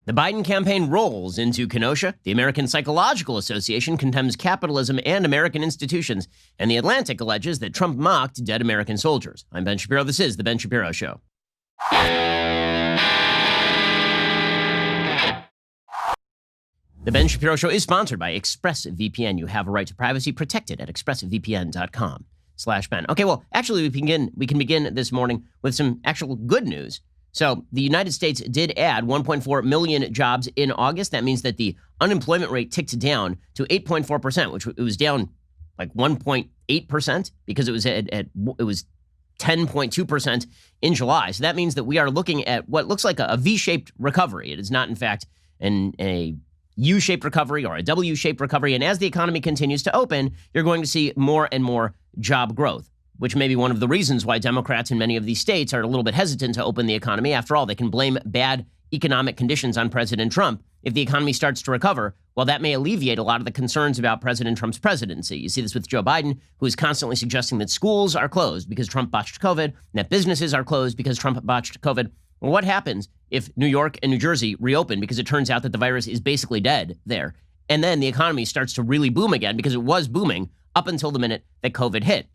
The Biden campaign rolls into Kenosha. The American Psychological Association condemns capitalism and American institutions. And The Atlantic alleges that Trump mocked dead American soldiers. I'm Ben Shapiro. This is The Ben Shapiro Show. The Ben Shapiro Show is sponsored by ExpressVPN. You have a right to privacy protected at expressvpn.com/Ben. Okay, well, actually, we can begin this morning with some actual good news. So the United States did add 1.4 million jobs in August. That means that the unemployment rate ticked down to 8.4%, which it was down like 1.8% because it was it was 10.2% in July. So that means that we are looking at what looks like a V-shaped recovery. It is not, in fact, a U-shaped recovery or a W-shaped recovery. And as the economy continues to open, you're going to see more and more job growth, which may be one of the reasons why Democrats in many of these states are a little bit hesitant to open the economy. After all, they can blame bad economic conditions on President Trump. If the economy starts to recover, well, that may alleviate a lot of the concerns about President Trump's presidency. You see this with Joe Biden, who is constantly suggesting that schools are closed because Trump botched COVID, and that businesses are closed because Trump botched COVID. Well, what happens if New York and New Jersey reopen because it turns out that the virus is basically dead there? And then the economy starts to really boom again because it was booming up until the minute that COVID hit.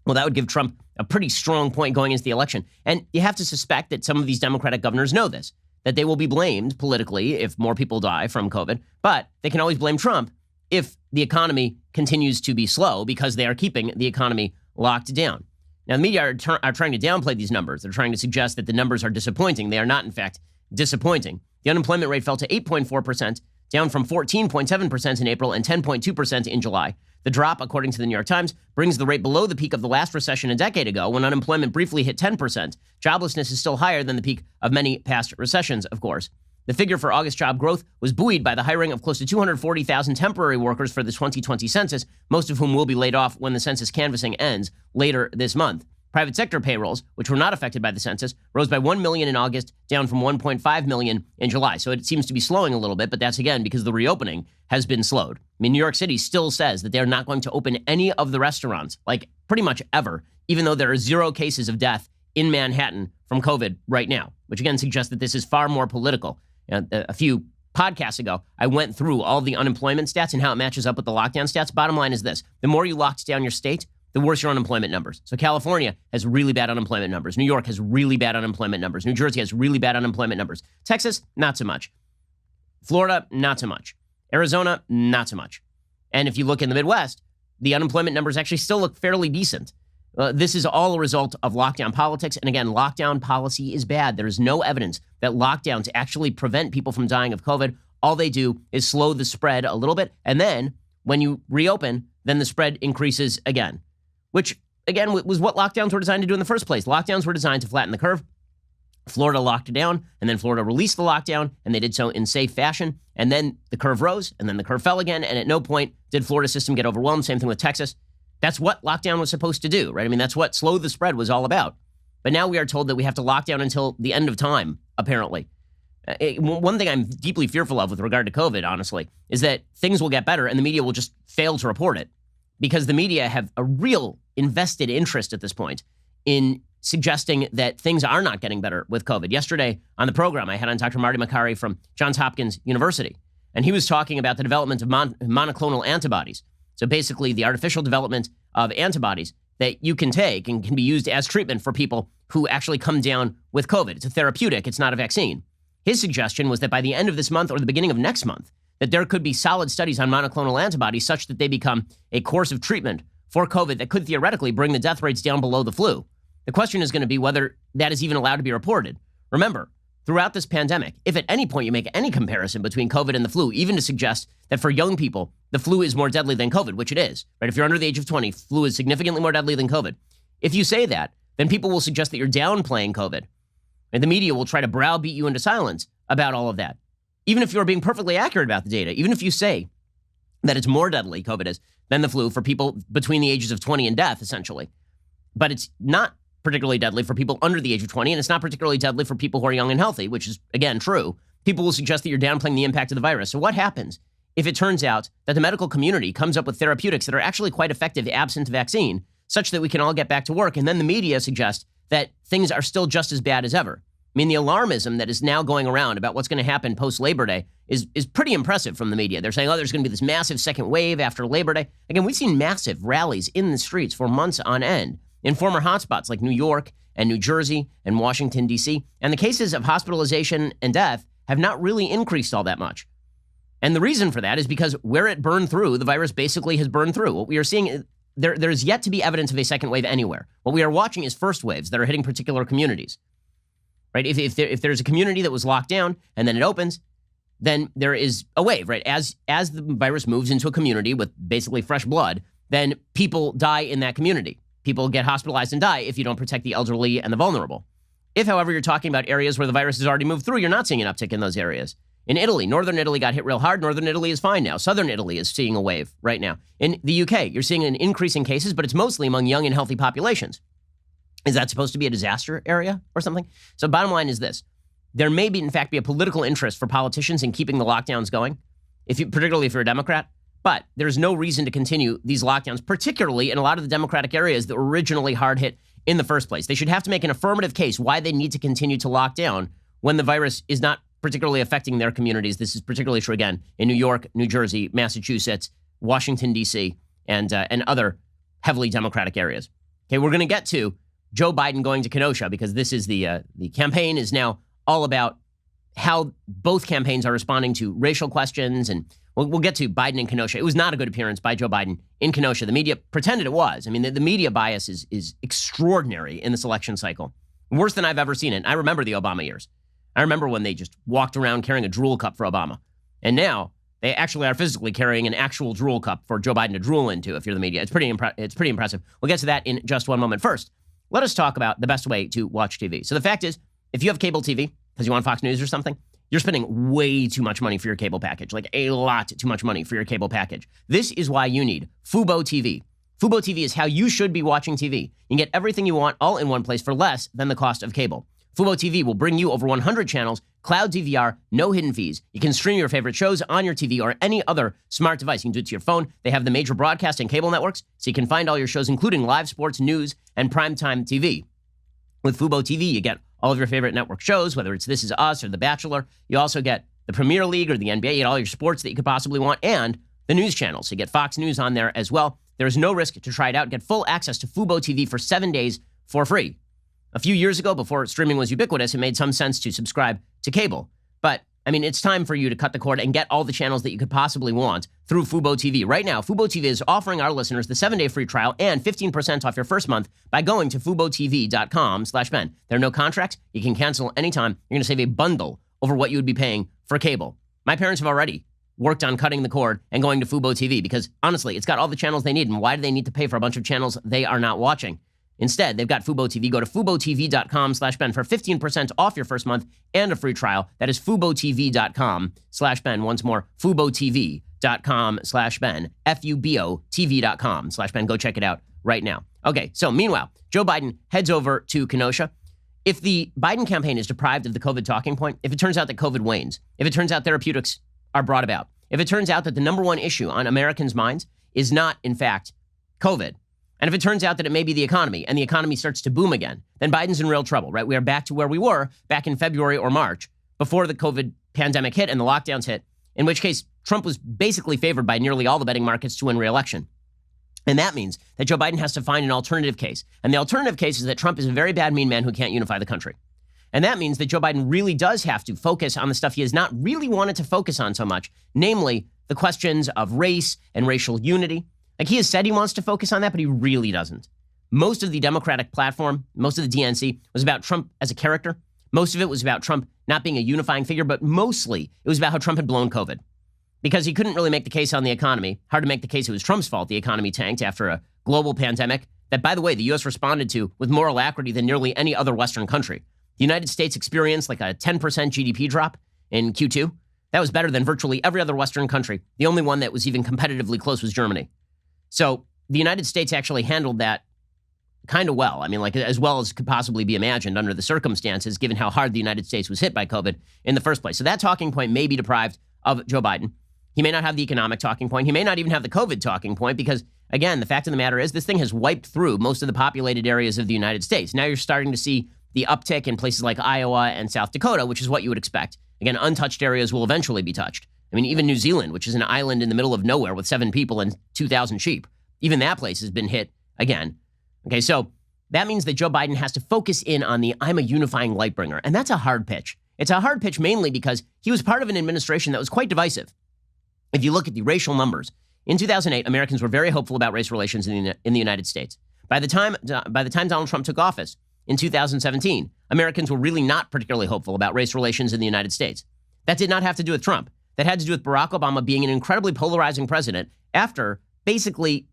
Well, that would give Trump a pretty strong point going into the election. And you have to suspect that some of these Democratic governors know this, that they will be blamed politically if more people die from COVID. But they can always blame Trump if the economy continues to be slow because they are keeping the economy locked down. Now, the media are trying to downplay these numbers. They're trying to suggest that the numbers are disappointing. They are not, in fact, disappointing. The unemployment rate fell to 8.4%, down from 14.7% in April and 10.2% in July. The drop, according to the New York Times, brings the rate below the peak of the last recession a decade ago when unemployment briefly hit 10%. Joblessness is still higher than the peak of many past recessions, of course. The figure for August job growth was buoyed by the hiring of close to 240,000 temporary workers for the 2020 census, most of whom will be laid off when the census canvassing ends later this month. Private sector payrolls, which were not affected by the census, rose by 1 million in August, down from 1.5 million in July. So it seems to be slowing a little bit, but that's again because the reopening has been slowed. I mean, New York City still says that they're not going to open any of the restaurants, like pretty much ever, even though there are 0 cases of death in Manhattan from COVID right now, which again suggests that this is far more political. A few podcasts ago, I went through all the unemployment stats and how it matches up with the lockdown stats. Bottom line is this: the more you locked down your state, the worse your unemployment numbers. So California has really bad unemployment numbers. New York has really bad unemployment numbers. New Jersey has really bad unemployment numbers. Texas, not so much. Florida, not so much. Arizona, not so much. And if you look in the Midwest, the unemployment numbers actually still look fairly decent. This is all a result of lockdown politics. And again, lockdown policy is bad. There is no evidence that lockdowns actually prevent people from dying of COVID. All they do is slow the spread a little bit. And then when you reopen, then the spread increases again, which again was what lockdowns were designed to do in the first place. Lockdowns were designed to flatten the curve. Florida locked it down, and then Florida released the lockdown, and they did so in safe fashion. And then the curve rose, and then the curve fell again. And at no point did Florida's system get overwhelmed. Same thing with Texas. That's what lockdown was supposed to do, right? I mean, that's what slow the spread was all about. But now we are told that we have to lock down until the end of time, apparently. One thing I'm deeply fearful of with regard to COVID, honestly, is that things will get better and the media will just fail to report it because the media have a real invested interest at this point in suggesting that things are not getting better with COVID. Yesterday on the program, I had on Dr. Marty Makary from Johns Hopkins University, and he was talking about the development of monoclonal antibodies. So basically the artificial development of antibodies that you can take and can be used as treatment for people who actually come down with COVID. It's a therapeutic. It's not a vaccine. His suggestion was that by the end of this month or the beginning of next month, that there could be solid studies on monoclonal antibodies such that they become a course of treatment for COVID that could theoretically bring the death rates down below the flu. The question is going to be whether that is even allowed to be reported. Remember, throughout this pandemic, if at any point you make any comparison between COVID and the flu, even to suggest that for young people, the flu is more deadly than COVID, which it is, right? If you're under the age of 20, flu is significantly more deadly than COVID. If you say that, then people will suggest that you're downplaying COVID. And the media will try to browbeat you into silence about all of that. Even if you're being perfectly accurate about the data, even if you say that it's more deadly, COVID is, than the flu for people between the ages of 20 and death, essentially. But it's not particularly deadly for people under the age of 20, and it's not particularly deadly for people who are young and healthy, which is, again, true. People will suggest that you're downplaying the impact of the virus. So what happens if it turns out that the medical community comes up with therapeutics that are actually quite effective absent vaccine, such that we can all get back to work, and then the media suggests that things are still just as bad as ever? I mean, the alarmism that is now going around about what's going to happen post-Labor Day is pretty impressive from the media. They're saying, oh, there's going to be this massive second wave after Labor Day. Again, we've seen massive rallies in the streets for months on end in former hotspots like New York and New Jersey and Washington, D.C. And the cases of hospitalization and death have not really increased all that much. And the reason for that is because where it burned through, the virus basically has burned through. What we are seeing, there's yet to be evidence of a second wave anywhere. What we are watching is first waves that are hitting particular communities. Right? If there's a community that was locked down and then it opens, then there is a wave, right? As the virus moves into a community with basically fresh blood, then people die in that community. People get hospitalized and die if you don't protect the elderly and the vulnerable. If, however, you're talking about areas where the virus has already moved through, you're not seeing an uptick in those areas. In Italy, northern Italy got hit real hard. Northern Italy is fine now. Southern Italy is seeing a wave right now. In the UK, you're seeing an increase in cases, but it's mostly among young and healthy populations. Is that supposed to be a disaster area or something? So bottom line is this. There may be, in fact, be a political interest for politicians in keeping the lockdowns going, particularly if you're a Democrat. But there's no reason to continue these lockdowns, particularly in a lot of the Democratic areas that were originally hard hit in the first place. They should have to make an affirmative case why they need to continue to lock down when the virus is not particularly affecting their communities. This is particularly true, again, in New York, New Jersey, Massachusetts, Washington, D.C., and other heavily Democratic areas. Okay, we're going to get to Joe Biden going to Kenosha because this is the campaign is now all about how both campaigns are responding to racial questions. And we'll get to Biden in Kenosha. It was not a good appearance by Joe Biden in Kenosha. The media pretended it was. I mean, the media bias is extraordinary in this election cycle. Worse than I've ever seen it. I remember the Obama years. I remember when they just walked around carrying a drool cup for Obama. And now they actually are physically carrying an actual drool cup for Joe Biden to drool into if you're the media. It's pretty impressive. We'll get to that in just one moment. First, let us talk about the best way to watch TV. So the fact is, if you have cable TV because you want Fox News or something, you're spending way too much money for your cable package, like a lot too much money for your cable package. This is why you need Fubo TV. Fubo TV is how you should be watching TV. You can get everything you want all in one place for less than the cost of cable. Fubo TV will bring you over 100 channels, cloud DVR, no hidden fees. You can stream your favorite shows on your TV or any other smart device. You can do it to your phone. They have the major broadcast and cable networks, so you can find all your shows, including live sports, news, and primetime TV. With Fubo TV, you get all of your favorite network shows, whether it's This Is Us or The Bachelor. You also get the Premier League or the NBA. You get all your sports that you could possibly want and the news channels. So you get Fox News on there as well. There is no risk to try it out. Get full access to Fubo TV for 7 days for free. A few years ago, before streaming was ubiquitous, it made some sense to subscribe to cable. But, I mean, it's time for you to cut the cord and get all the channels that you could possibly want through Fubo TV. Right now, Fubo TV is offering our listeners the 7-day free trial and 15% off your first month by going to FuboTV.com/Ben. There are no contracts. You can cancel anytime. You're going to save a bundle over what you would be paying for cable. My parents have already worked on cutting the cord and going to Fubo TV because, honestly, it's got all the channels they need. And why do they need to pay for a bunch of channels they are not watching? Instead, they've got Fubo TV. Go to FuboTV.com/Ben for 15% off your first month and a free trial. That is FuboTV.com/Ben. Once more, FuboTV.com/Ben. FuboTV.com/Ben. Go check it out right now. Okay, so meanwhile, Joe Biden heads over to Kenosha. If the Biden campaign is deprived of the COVID talking point, if it turns out that COVID wanes, if it turns out therapeutics are brought about, if it turns out that the number one issue on Americans' minds is not, in fact, COVID, and if it turns out that it may be the economy and the economy starts to boom again, then Biden's in real trouble, right? We are back to where we were back in February or March before the COVID pandemic hit and the lockdowns hit, in which case Trump was basically favored by nearly all the betting markets to win re-election. And that means that Joe Biden has to find an alternative case. And the alternative case is that Trump is a very bad, mean man who can't unify the country. And that means that Joe Biden really does have to focus on the stuff he has not really wanted to focus on so much, namely the questions of race and racial unity. Like, he has said he wants to focus on that, but he really doesn't. Most of the Democratic platform, most of the DNC, was about Trump as a character. Most of it was about Trump not being a unifying figure, but mostly it was about how Trump had blown COVID. Because he couldn't really make the case on the economy. Hard to make the case it was Trump's fault the economy tanked after a global pandemic that, by the way, the U.S. responded to with more alacrity than nearly any other Western country. The United States experienced like a 10% GDP drop in Q2. That was better than virtually every other Western country. The only one that was even competitively close was Germany. So the United States actually handled that kind of well. I mean, like, as well as could possibly be imagined under the circumstances, given how hard the United States was hit by COVID in the first place. So that talking point may be deprived of Joe Biden. He may not have the economic talking point. He may not even have the COVID talking point because, again, the fact of the matter is this thing has wiped through most of the populated areas of the United States. Now you're starting to see the uptick in places like Iowa and South Dakota, which is what you would expect. Again, untouched areas will eventually be touched. I mean, even New Zealand, which is an island in the middle of nowhere with 7 people and 2,000 sheep, even that place has been hit again. Okay, so that means that Joe Biden has to focus in on the I'm a unifying light bringer. And that's a hard pitch. It's a hard pitch mainly because he was part of an administration that was quite divisive. If you look at the racial numbers, in 2008, Americans were very hopeful about race relations in the United States. By the time Donald Trump took office in 2017, Americans were really not particularly hopeful about race relations in the United States. That did not have to do with Trump. That had to do with Barack Obama being an incredibly polarizing president after basically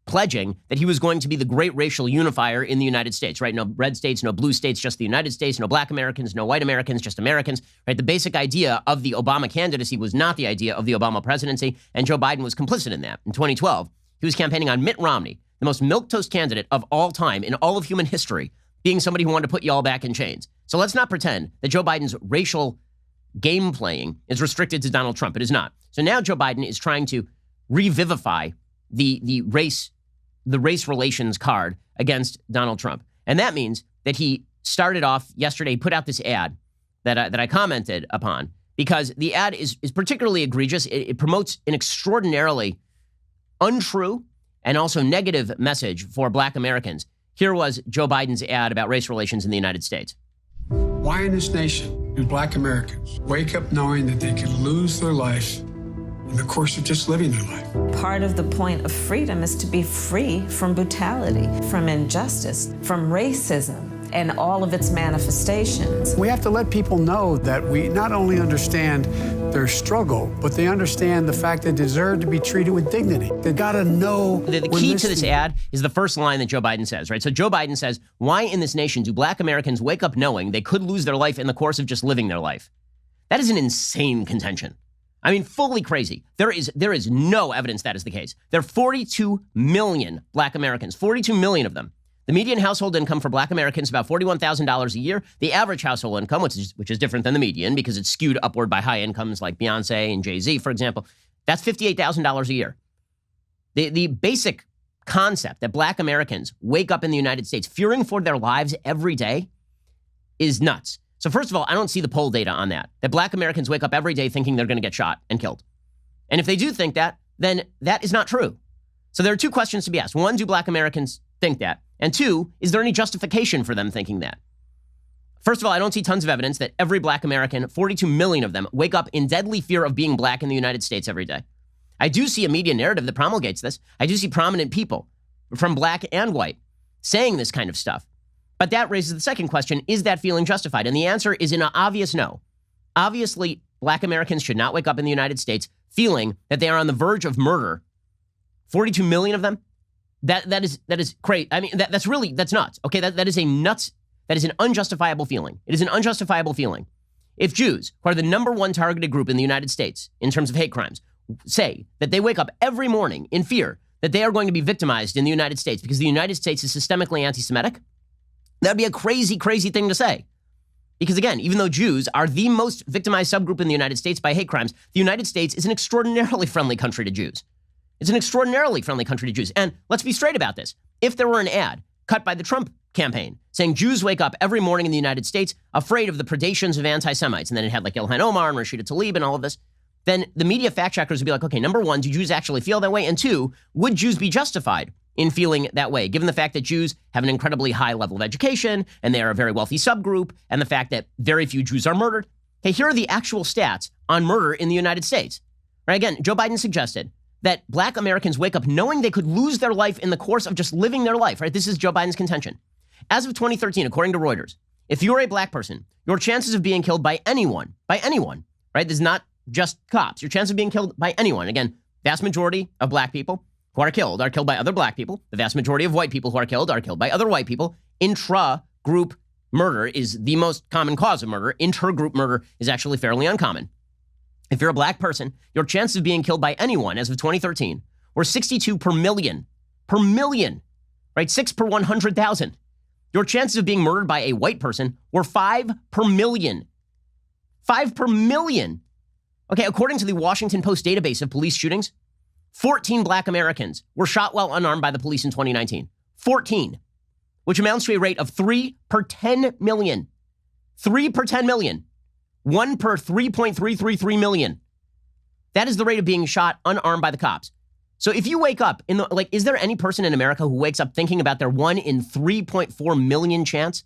pledging that he was going to be the great racial unifier in the United States, right? No red states, no blue states, just the United States, no black Americans, no white Americans, just Americans, right? The basic idea of the Obama candidacy was not the idea of the Obama presidency, and Joe Biden was complicit in that. In 2012, he was campaigning on Mitt Romney, the most milquetoast candidate of all time in all of human history, being somebody who wanted to put you all back in chains. So let's not pretend that Joe Biden's racial game playing is restricted to Donald Trump. It is not. So now Joe Biden is trying to revivify the race relations card against Donald Trump. And that means that he started off yesterday, put out this ad that I commented upon, because the ad is particularly egregious. It promotes an extraordinarily untrue and also negative message for black Americans. Here was Joe Biden's ad about race relations in the United States. Why in this nation do black Americans wake up knowing that they could lose their life in the course of just living their life? Part of the point of freedom is to be free from brutality, from injustice, from racism, and all of its manifestations. We have to let people know that we not only understand their struggle, but they understand the fact they deserve to be treated with dignity. They gotta know. The key to this ad is the first line that Joe Biden says, right? So Joe Biden says, why in this nation do black Americans wake up knowing they could lose their life in the course of just living their life? That is an insane contention. I mean, fully crazy. There is no evidence that is the case. There are 42 million black Americans, 42 million of them. The median household income for black Americans is about $41,000 a year. The average household income, which is different than the median because it's skewed upward by high incomes like Beyonce and Jay-Z, for example, that's $58,000 a year. The basic concept that black Americans wake up in the United States fearing for their lives every day is nuts. So first of all, I don't see the poll data on that black Americans wake up every day thinking they're going to get shot and killed. And if they do think that, then that is not true. So there are two questions to be asked. One, do black Americans think that? And two, is there any justification for them thinking that? First of all, I don't see tons of evidence that every black American, 42 million of them, wake up in deadly fear of being black in the United States every day. I do see a media narrative that promulgates this. I do see prominent people from black and white saying this kind of stuff. But that raises the second question, is that feeling justified? And the answer is an obvious no. Obviously, black Americans should not wake up in the United States feeling that they are on the verge of murder. 42 million of them? That is crazy. I mean, that's nuts. Okay, that is an unjustifiable feeling. It is an unjustifiable feeling. If Jews, who are the number one targeted group in the United States in terms of hate crimes, say that they wake up every morning in fear that they are going to be victimized in the United States because the United States is systemically anti-Semitic, that would be a crazy, crazy thing to say. Because again, even though Jews are the most victimized subgroup in the United States by hate crimes, the United States is an extraordinarily friendly country to Jews. It's an extraordinarily friendly country to Jews. And let's be straight about this. If there were an ad cut by the Trump campaign saying Jews wake up every morning in the United States afraid of the predations of anti-Semites, and then it had like Ilhan Omar and Rashida Tlaib and all of this, then the media fact checkers would be like, okay, number one, do Jews actually feel that way? And two, would Jews be justified in feeling that way, given the fact that Jews have an incredibly high level of education and they are a very wealthy subgroup, and the fact that very few Jews are murdered? Okay, here are the actual stats on murder in the United States. Right, again, Joe Biden suggested that black Americans wake up knowing they could lose their life in the course of just living their life, right? This is Joe Biden's contention. As of 2013, according to Reuters, if you're a black person, your chances of being killed by anyone, right? This is not just cops. Your chance of being killed by anyone. Again, vast majority of black people who are killed by other black people. The vast majority of white people who are killed by other white people. Intra-group murder is the most common cause of murder. Inter-group murder is actually fairly uncommon. If you're a black person, your chances of being killed by anyone as of 2013 were 62 per million, right? 6 per 100,000. Your chances of being murdered by a white person were 5 per million. 5 per million. Okay, according to the Washington Post database of police shootings, 14 black Americans were shot while unarmed by the police in 2019. 14. which amounts to a rate of 3 per 10 million. 3 per 10 million. 1 per 3.333 million. That is the rate of being shot unarmed by the cops. So if you wake up is there any person in America who wakes up thinking about their 1 in 3.4 million chance?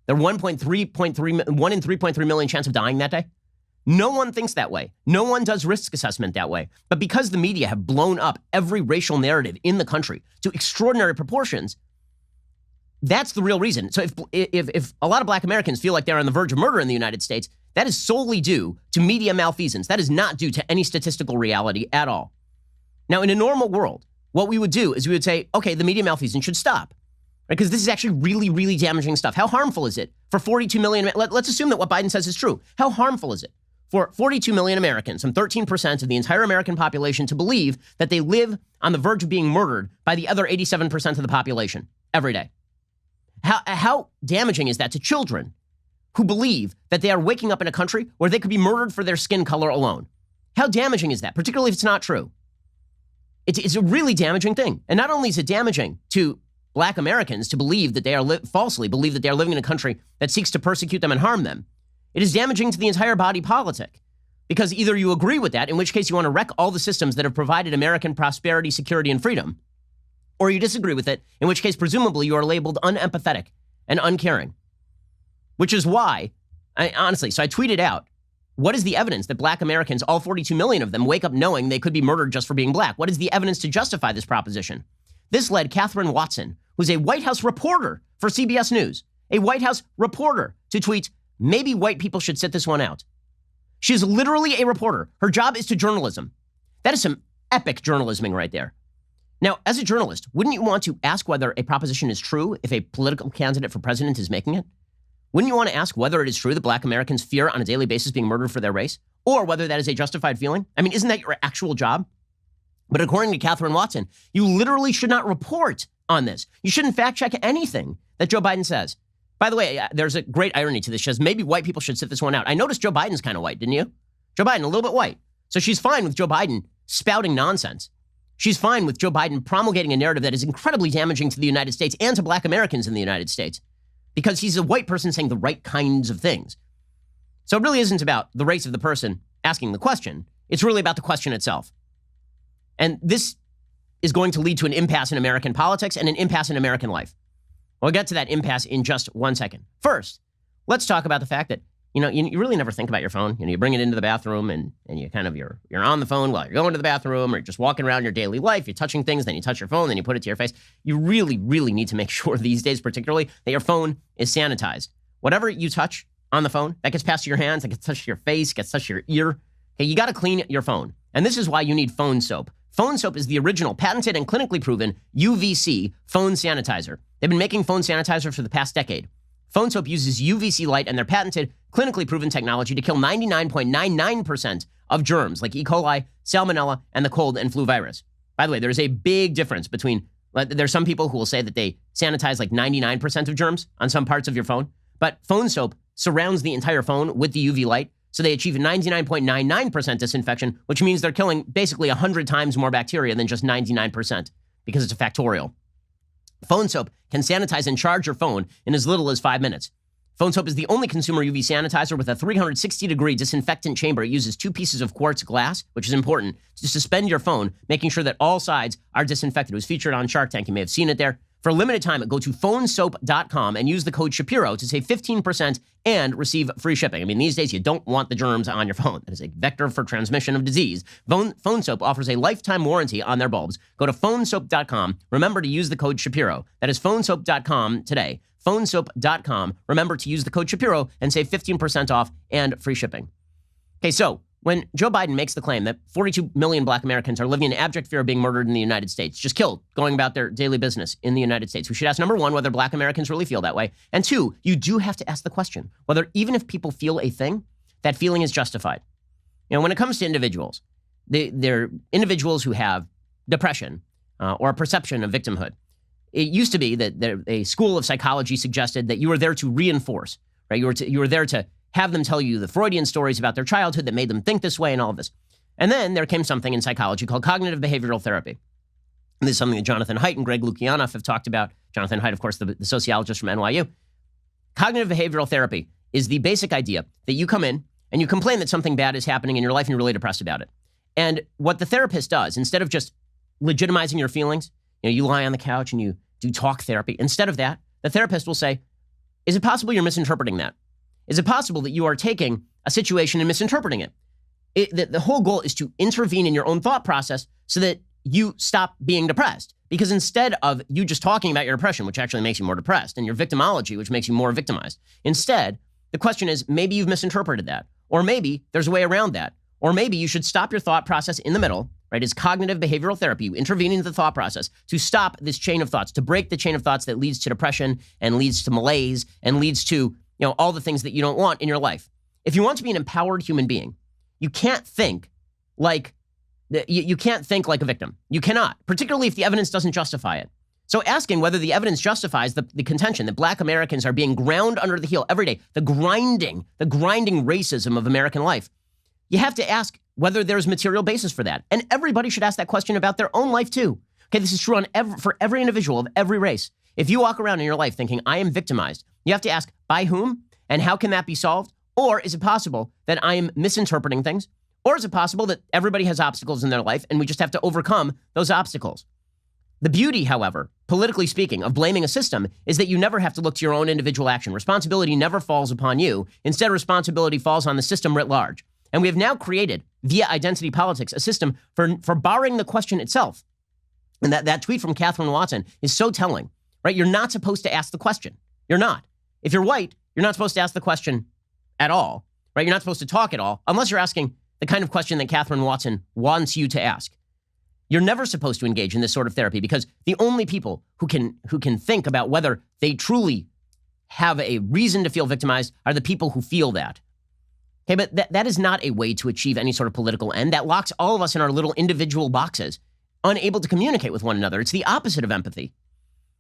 Their 1 in 3.3 million chance of dying that day? No one thinks that way. No one does risk assessment that way. But because the media have blown up every racial narrative in the country to extraordinary proportions, that's the real reason. So if a lot of black Americans feel like they're on the verge of murder in the United States, that is solely due to media malfeasance. That is not due to any statistical reality at all. Now, in a normal world, what we would do is we would say, okay, the media malfeasance should stop. Because this is actually really, really damaging stuff. How harmful is it for 42 million? Let's assume that what Biden says is true. How harmful is it for 42 million Americans, some 13% of the entire American population, to believe that they live on the verge of being murdered by the other 87% of the population every day? How damaging is that to children who believe that they are waking up in a country where they could be murdered for their skin color alone? How damaging is that, particularly if it's not true? It's a really damaging thing. And not only is it damaging to black Americans to believe that they are falsely believe that they are living in a country that seeks to persecute them and harm them, it is damaging to the entire body politic. Because either you agree with that, in which case you want to wreck all the systems that have provided American prosperity, security, and freedom, or you disagree with it, in which case presumably you are labeled unempathetic and uncaring. Which is why, honestly, so I tweeted out, what is the evidence that black Americans, all 42 million of them, wake up knowing they could be murdered just for being black? What is the evidence to justify this proposition? This led Catherine Watson, who's a White House reporter for CBS News, a White House reporter, to tweet, maybe white people should sit this one out. She is literally a reporter. Her job is to journalism. That is some epic journalisming right there. Now, as a journalist, wouldn't you want to ask whether a proposition is true if a political candidate for president is making it? Wouldn't you want to ask whether it is true that black Americans fear on a daily basis being murdered for their race? Or whether that is a justified feeling? I mean, isn't that your actual job? But according to Catherine Watson, you literally should not report on this. You shouldn't fact check anything that Joe Biden says. By the way, there's a great irony to this. She says maybe white people should sit this one out. I noticed Joe Biden's kind of white, didn't you? Joe Biden, a little bit white. So she's fine with Joe Biden spouting nonsense. She's fine with Joe Biden promulgating a narrative that is incredibly damaging to the United States and to black Americans in the United States, because he's a white person saying the right kinds of things. So it really isn't about the race of the person asking the question. It's really about the question itself. And this is going to lead to an impasse in American politics and an impasse in American life. We'll get to that impasse in just 1 second. First, let's talk about the fact that, you really never think about your phone. You bring it into the bathroom and you you're on the phone while you're going to the bathroom, or you're just walking around your daily life. You're touching things, then you touch your phone, then you put it to your face. You really, really need to make sure these days, particularly, that your phone is sanitized. Whatever you touch on the phone, that gets passed to your hands, that gets touched to your face, gets touched to your ear. Okay, you got to clean your phone. And this is why you need phone soap. Phone soap is the original, patented, and clinically proven UVC phone sanitizer. They've been making phone sanitizer for the past decade. Phone soap uses UVC light and their patented, clinically proven technology to kill 99.99% of germs like E. coli, salmonella, and the cold and flu virus. By the way, there's a big difference between, there's some people who will say that they sanitize like 99% of germs on some parts of your phone, but phone soap surrounds the entire phone with the UV light, so they achieve 99.99% disinfection, which means they're killing basically 100 times more bacteria than just 99%, because it's a factorial. Phone soap can sanitize and charge your phone in as little as 5 minutes. Phone soap is the only consumer UV sanitizer with a 360-degree disinfectant chamber. It uses 2 pieces of quartz glass, which is important, to suspend your phone, making sure that all sides are disinfected. It was featured on Shark Tank. You may have seen it there. For a limited time, go to phonesoap.com and use the code Shapiro to save 15% and receive free shipping. I mean, these days, you don't want the germs on your phone. That is a vector for transmission of disease. Phone Soap offers a lifetime warranty on their bulbs. Go to phonesoap.com. Remember to use the code Shapiro. That is phonesoap.com today. Phonesoap.com. Remember to use the code Shapiro and save 15% off and free shipping. Okay, so when Joe Biden makes the claim that 42 million black Americans are living in abject fear of being murdered in the United States, just killed, going about their daily business in the United States, we should ask, number one, whether black Americans really feel that way. And two, you do have to ask the question, whether even if people feel a thing, that feeling is justified. When it comes to individuals, they're individuals who have depression or a perception of victimhood. It used to be that a school of psychology suggested that you were there to reinforce, right? You were there to have them tell you the Freudian stories about their childhood that made them think this way and all of this. And then there came something in psychology called cognitive behavioral therapy. And this is something that Jonathan Haidt and Greg Lukianoff have talked about Jonathan Haidt, of course, the sociologist from NYU. Cognitive behavioral therapy is the basic idea that you come in and you complain that something bad is happening in your life and you're really depressed about it. And what the therapist does, instead of just legitimizing your feelings, you lie on the couch and you do talk therapy. Instead of that, the therapist will say, is it possible you're misinterpreting that? Is it possible that you are taking a situation and misinterpreting it? The whole goal is to intervene in your own thought process so that you stop being depressed. Because instead of you just talking about your depression, which actually makes you more depressed, and your victimology, which makes you more victimized, instead, the question is, maybe you've misinterpreted that. Or maybe there's a way around that. Or maybe you should stop your thought process in the middle, right? It's cognitive behavioral therapy. You intervene into the thought process to stop this chain of thoughts, to break the chain of thoughts that leads to depression and leads to malaise and leads to, all the things that you don't want in your life. If you want to be an empowered human being, you can't think like you can't think like a victim. You cannot, particularly if the evidence doesn't justify it. So asking whether the evidence justifies the contention that Black Americans are being ground under the heel every day, the grinding racism of American life, you have to ask whether there's material basis for that. And everybody should ask that question about their own life too. Okay, this is true for every individual of every race. If you walk around in your life thinking, I am victimized, you have to ask, by whom? And how can that be solved? Or is it possible that I am misinterpreting things? Or is it possible that everybody has obstacles in their life and we just have to overcome those obstacles? The beauty, however, politically speaking, of blaming a system is that you never have to look to your own individual action. Responsibility never falls upon you. Instead, responsibility falls on the system writ large. And we have now created, via identity politics, a system for barring the question itself. And that tweet from Catherine Watson is so telling, right? You're not supposed to ask the question. You're not. If you're white, you're not supposed to ask the question at all, right? You're not supposed to talk at all, unless you're asking the kind of question that Catherine Watson wants you to ask. You're never supposed to engage in this sort of therapy because the only people who can think about whether they truly have a reason to feel victimized are the people who feel that. Okay, but that is not a way to achieve any sort of political end. That locks all of us in our little individual boxes, unable to communicate with one another. It's the opposite of empathy.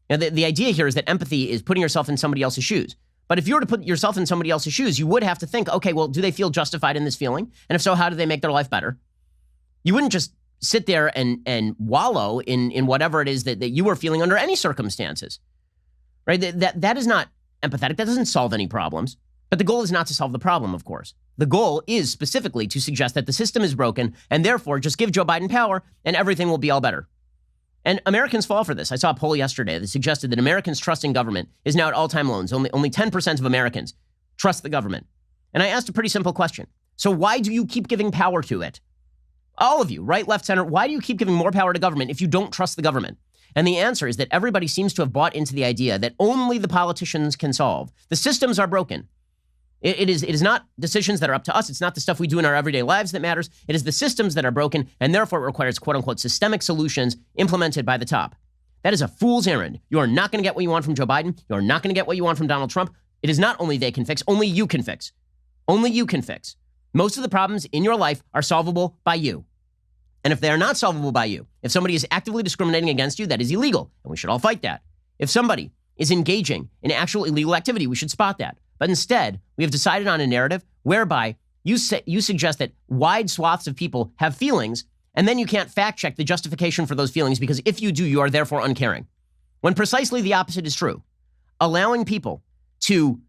The idea here is that empathy is putting yourself in somebody else's shoes. But if you were to put yourself in somebody else's shoes, you would have to think, okay, well, do they feel justified in this feeling? And if so, how do they make their life better? You wouldn't just sit there and wallow in whatever it is that you are feeling under any circumstances, right? That is not empathetic. That doesn't solve any problems. But the goal is not to solve the problem, of course. The goal is specifically to suggest that the system is broken and therefore just give Joe Biden power and everything will be all better. And Americans fall for this. I saw a poll yesterday that suggested that Americans' trust in government is now at all-time lows. Only 10% of Americans trust the government. And I asked a pretty simple question. So why do you keep giving power to it? All of you, right, left, center, why do you keep giving more power to government if you don't trust the government? And the answer is that everybody seems to have bought into the idea that only the politicians can solve. The systems are broken. It is not decisions that are up to us. It's not the stuff we do in our everyday lives that matters. It is the systems that are broken, and therefore it requires quote-unquote systemic solutions implemented by the top. That is a fool's errand. You are not going to get what you want from Joe Biden. You are not going to get what you want from Donald Trump. It is not only they can fix, only you can fix. Only you can fix. Most of the problems in your life are solvable by you. And if they are not solvable by you, if somebody is actively discriminating against you, that is illegal, and we should all fight that. If somebody is engaging in actual illegal activity, we should spot that. But instead, we have decided on a narrative whereby you suggest that wide swaths of people have feelings, and then you can't fact check the justification for those feelings because if you do, you are therefore uncaring. When precisely the opposite is true. Allowing people to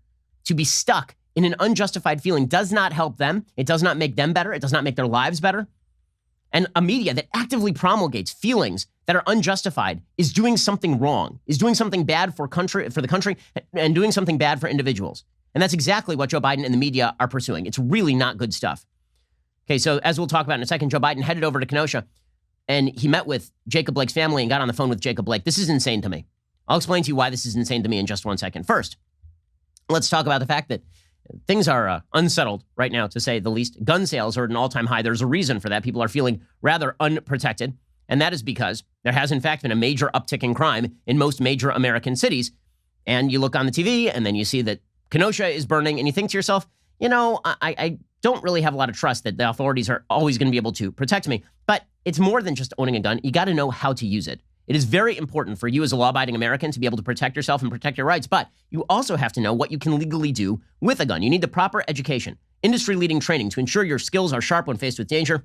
be stuck in an unjustified feeling does not help them. It does not make them better. It does not make their lives better. And a media that actively promulgates feelings that are unjustified is doing something wrong, is doing something bad for the country, and doing something bad for individuals. And that's exactly what Joe Biden and the media are pursuing. It's really not good stuff. Okay, so as we'll talk about in a second, Joe Biden headed over to Kenosha, and he met with Jacob Blake's family and got on the phone with Jacob Blake. This is insane to me. I'll explain to you why this is insane to me in just 1 second. First, let's talk about the fact that things are unsettled right now, to say the least. Gun sales are at an all-time high. There's a reason for that. People are feeling rather unprotected, and that is because there has, in fact, been a major uptick in crime in most major American cities. And you look on the TV, and then you see that Kenosha is burning, and you think to yourself, I don't really have a lot of trust that the authorities are always going to be able to protect me. But it's more than just owning a gun. You got to know how to use it. It is very important for you as a law-abiding American to be able to protect yourself and protect your rights, but you also have to know what you can legally do with a gun. You need the proper education, industry-leading training to ensure your skills are sharp when faced with danger,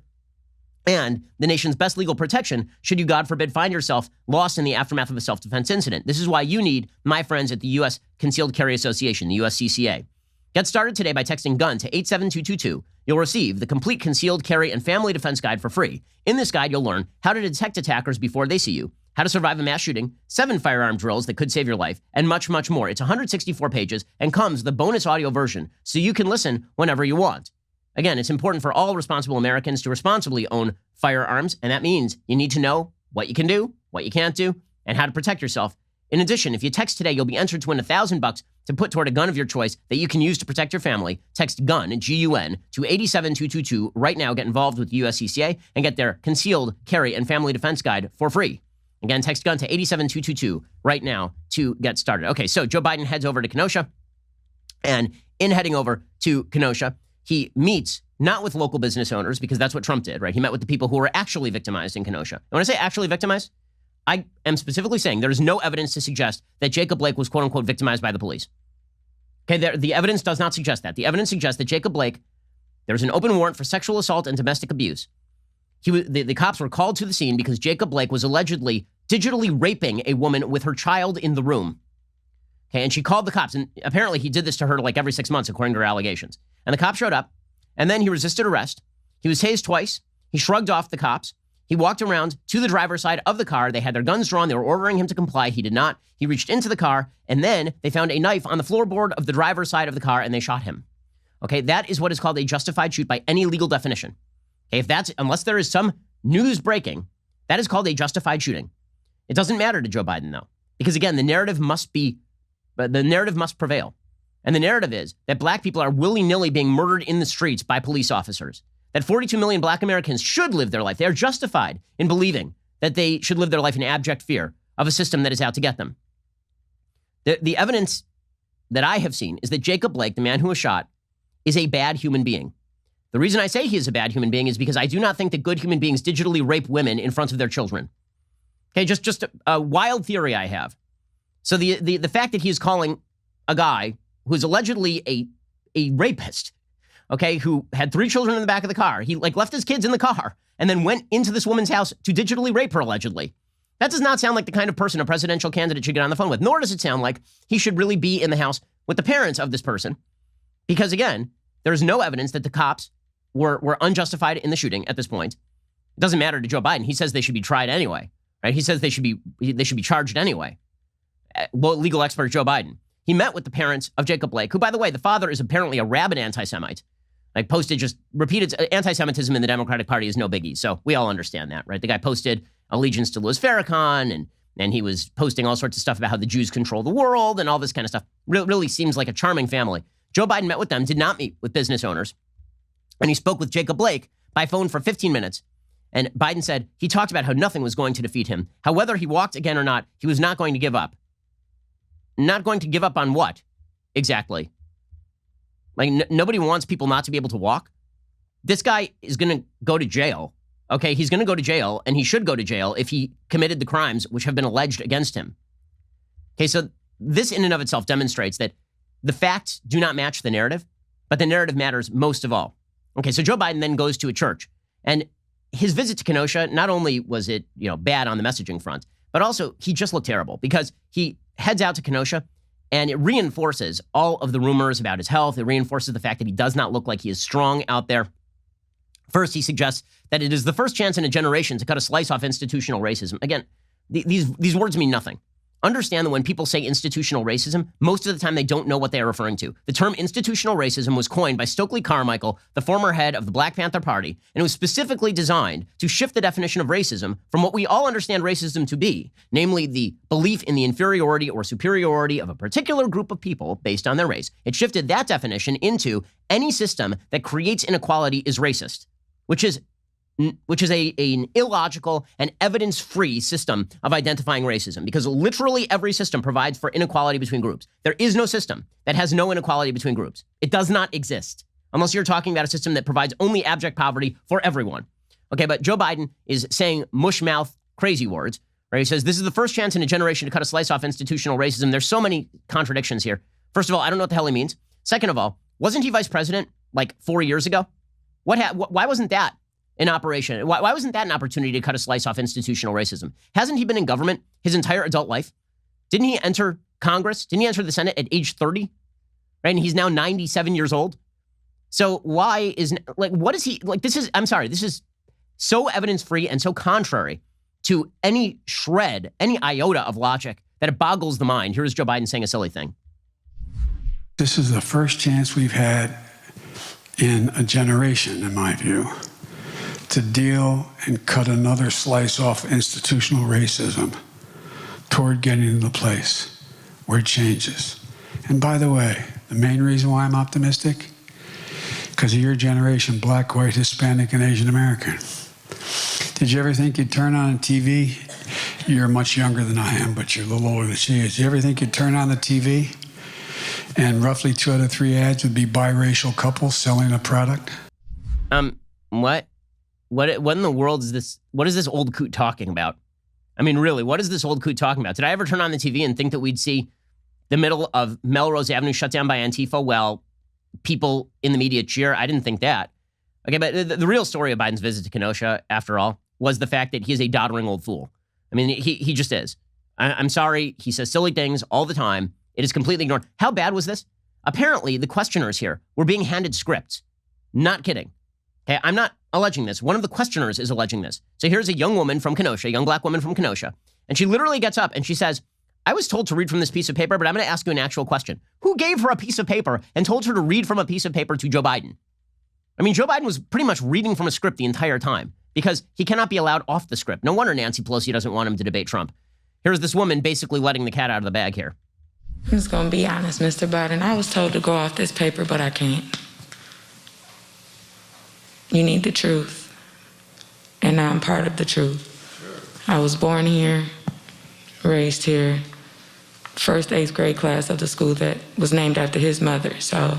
and the nation's best legal protection should you, God forbid, find yourself lost in the aftermath of a self-defense incident. This is why you need my friends at the U.S. Concealed Carry Association, the USCCA. Get started today by texting GUN to 87222. You'll receive the complete concealed carry and family defense guide for free. In this guide, you'll learn how to detect attackers before they see you, how to survive a mass shooting, 7 firearm drills that could save your life, and much, much more. It's 164 pages and comes with a bonus audio version so you can listen whenever you want. Again, it's important for all responsible Americans to responsibly own firearms, and that means you need to know what you can do, what you can't do, and how to protect yourself. In addition, if you text today, you'll be entered to win $1,000 to put toward a gun of your choice that you can use to protect your family. Text GUN, G-U-N, to 87222 right now. Get involved with USCCA and get their concealed carry and family defense guide for free. Again, text GUN to 87222 right now to get started. Okay, so Joe Biden heads over to Kenosha, and in heading over to Kenosha, he meets not with local business owners, because that's what Trump did, right? He met with the people who were actually victimized in Kenosha. And when I say actually victimized, I am specifically saying there is no evidence to suggest that Jacob Blake was, quote unquote, victimized by the police. Okay, the evidence does not suggest that. The evidence suggests that Jacob Blake, there was an open warrant for sexual assault and domestic abuse. The cops were called to the scene because Jacob Blake was allegedly digitally raping a woman with her child in the room. Okay, and she called the cops, and apparently he did this to her like every 6 months, according to her allegations. And the cops showed up, and then he resisted arrest. He was tased twice. He shrugged off the cops. He walked around to the driver's side of the car. They had their guns drawn. They were ordering him to comply. He did not. He reached into the car, and then they found a knife on the floorboard of the driver's side of the car, and they shot him. Okay, that is what is called a justified shoot by any legal definition. Okay, unless there is some news breaking, that is called a justified shooting. It doesn't matter to Joe Biden, though, because again, the narrative must prevail. And the narrative is that black people are willy-nilly being murdered in the streets by police officers. That 42 million black Americans should live their life. They are justified in believing that they should live their life in abject fear of a system that is out to get them. The evidence that I have seen is that Jacob Blake, the man who was shot, is a bad human being. The reason I say he is a bad human being is because I do not think that good human beings digitally rape women in front of their children. Okay, just a wild theory I have. So the fact that he is calling a guy who is allegedly a rapist, okay, who had 3 children in the back of the car, he left his kids in the car and then went into this woman's house to digitally rape her allegedly. That does not sound like the kind of person a presidential candidate should get on the phone with, nor does it sound like he should really be in the house with the parents of this person. Because again, there is no evidence that the cops were unjustified in the shooting at this point. It doesn't matter to Joe Biden. He says they should be tried anyway, right? He says they should be charged anyway. Legal expert Joe Biden. He met with the parents of Jacob Blake, who, by the way, the father is apparently a rabid anti-Semite. Posted just repeated anti-Semitism in the Democratic Party is no biggie. So we all understand that, right? The guy posted allegiance to Louis Farrakhan, and he was posting all sorts of stuff about how the Jews control the world and all this kind of stuff. Really seems like a charming family. Joe Biden met with them, did not meet with business owners. And he spoke with Jacob Blake by phone for 15 minutes. And Biden said he talked about how nothing was going to defeat him. How whether he walked again or not, he was not going to give up. Not going to give up on what exactly? Nobody wants people not to be able to walk. This guy is going to go to jail. Okay, he's going to go to jail, and he should go to jail if he committed the crimes which have been alleged against him. Okay, so this in and of itself demonstrates that the facts do not match the narrative, but the narrative matters most of all. Okay, so Joe Biden then goes to a church, and his visit to Kenosha, not only was it, bad on the messaging front, but also he just looked terrible because he heads out to Kenosha, and it reinforces all of the rumors about his health. It reinforces the fact that he does not look like he is strong out there. First, he suggests that it is the first chance in a generation to cut a slice off institutional racism. Again, these words mean nothing. Understand that when people say institutional racism, most of the time they don't know what they are referring to. The term institutional racism was coined by Stokely Carmichael, the former head of the Black Panther Party, and it was specifically designed to shift the definition of racism from what we all understand racism to be, namely the belief in the inferiority or superiority of a particular group of people based on their race. It shifted that definition into any system that creates inequality is racist, which is an illogical and evidence-free system of identifying racism, because literally every system provides for inequality between groups. There is no system that has no inequality between groups. It does not exist, unless you're talking about a system that provides only abject poverty for everyone. Okay, but Joe Biden is saying mush-mouth crazy words, right? He says, this is the first chance in a generation to cut a slice off institutional racism. There's so many contradictions here. First of all, I don't know what the hell he means. Second of all, wasn't he vice president 4 years ago? Why wasn't that in operation? Why wasn't that an opportunity to cut a slice off institutional racism? Hasn't he been in government his entire adult life? Didn't he enter Congress? Didn't he enter the Senate at age 30? Right? And he's now 97 years old. So why is, like, what is he, like, this is, I'm sorry, this is so evidence-free and so contrary to any shred, any iota of logic that it boggles the mind. Here is Joe Biden saying a silly thing. This is the first chance we've had in a generation, in my view, to deal and cut another slice off institutional racism toward getting to the place where it changes. And by the way, the main reason why I'm optimistic, because of your generation, black, white, Hispanic, and Asian American. Did you ever think you'd turn on a TV? You're much younger than I am, but you're a little older than she is. Did you ever think you'd turn on the TV and roughly 2 out of 3 ads would be biracial couples selling a product? What in the world is this? What is this old coot talking about? I mean, really, what is this old coot talking about? Did I ever turn on the TV and think that we'd see the middle of Melrose Avenue shut down by Antifa while people in the media cheer? I didn't think that. Okay, but the real story of Biden's visit to Kenosha, after all, was the fact that he is a doddering old fool. I mean, he just is. I'm sorry. He says silly things all the time. It is completely ignored. How bad was this? Apparently, the questioners here were being handed scripts. Not kidding. Okay, I'm not alleging this. One of the questioners is alleging this. So here's a young woman from Kenosha, a young black woman from Kenosha, and she literally gets up and she says, I was told to read from this piece of paper, but I'm going to ask you an actual question. Who gave her a piece of paper and told her to read from a piece of paper to Joe Biden? I mean, Joe Biden was pretty much reading from a script the entire time because he cannot be allowed off the script. No wonder Nancy Pelosi doesn't want him to debate Trump. Here's this woman basically letting the cat out of the bag here. I'm just going to be honest, Mr. Biden. I was told to go off this paper, but I can't. You need the truth. And I'm part of the truth. I was born here, raised here, first 8th grade class of the school that was named after his mother. So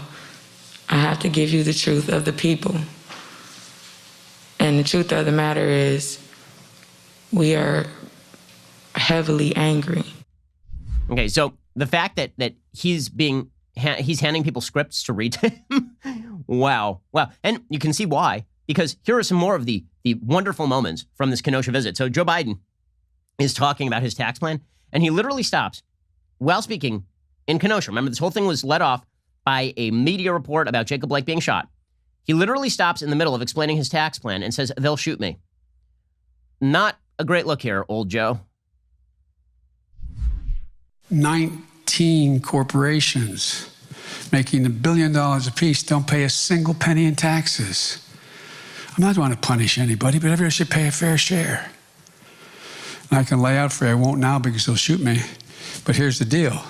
I have to give you the truth of the people. And the truth of the matter is we are heavily angry. Okay, so the fact that he's handing people scripts to read to him, wow. And you can see why, because here are some more of the wonderful moments from this Kenosha visit. So Joe Biden is talking about his tax plan, and he literally stops while speaking in Kenosha. Remember, this whole thing was led off by a media report about Jacob Blake being shot. He literally stops in the middle of explaining his tax plan and says, they'll shoot me. Not a great look here, old Joe. 19 corporations making $1 billion apiece don't pay a single penny in taxes. I'm not going to punish anybody, but everybody should pay a fair share. And I can lay out for you, I won't now because they'll shoot me, but here's the deal.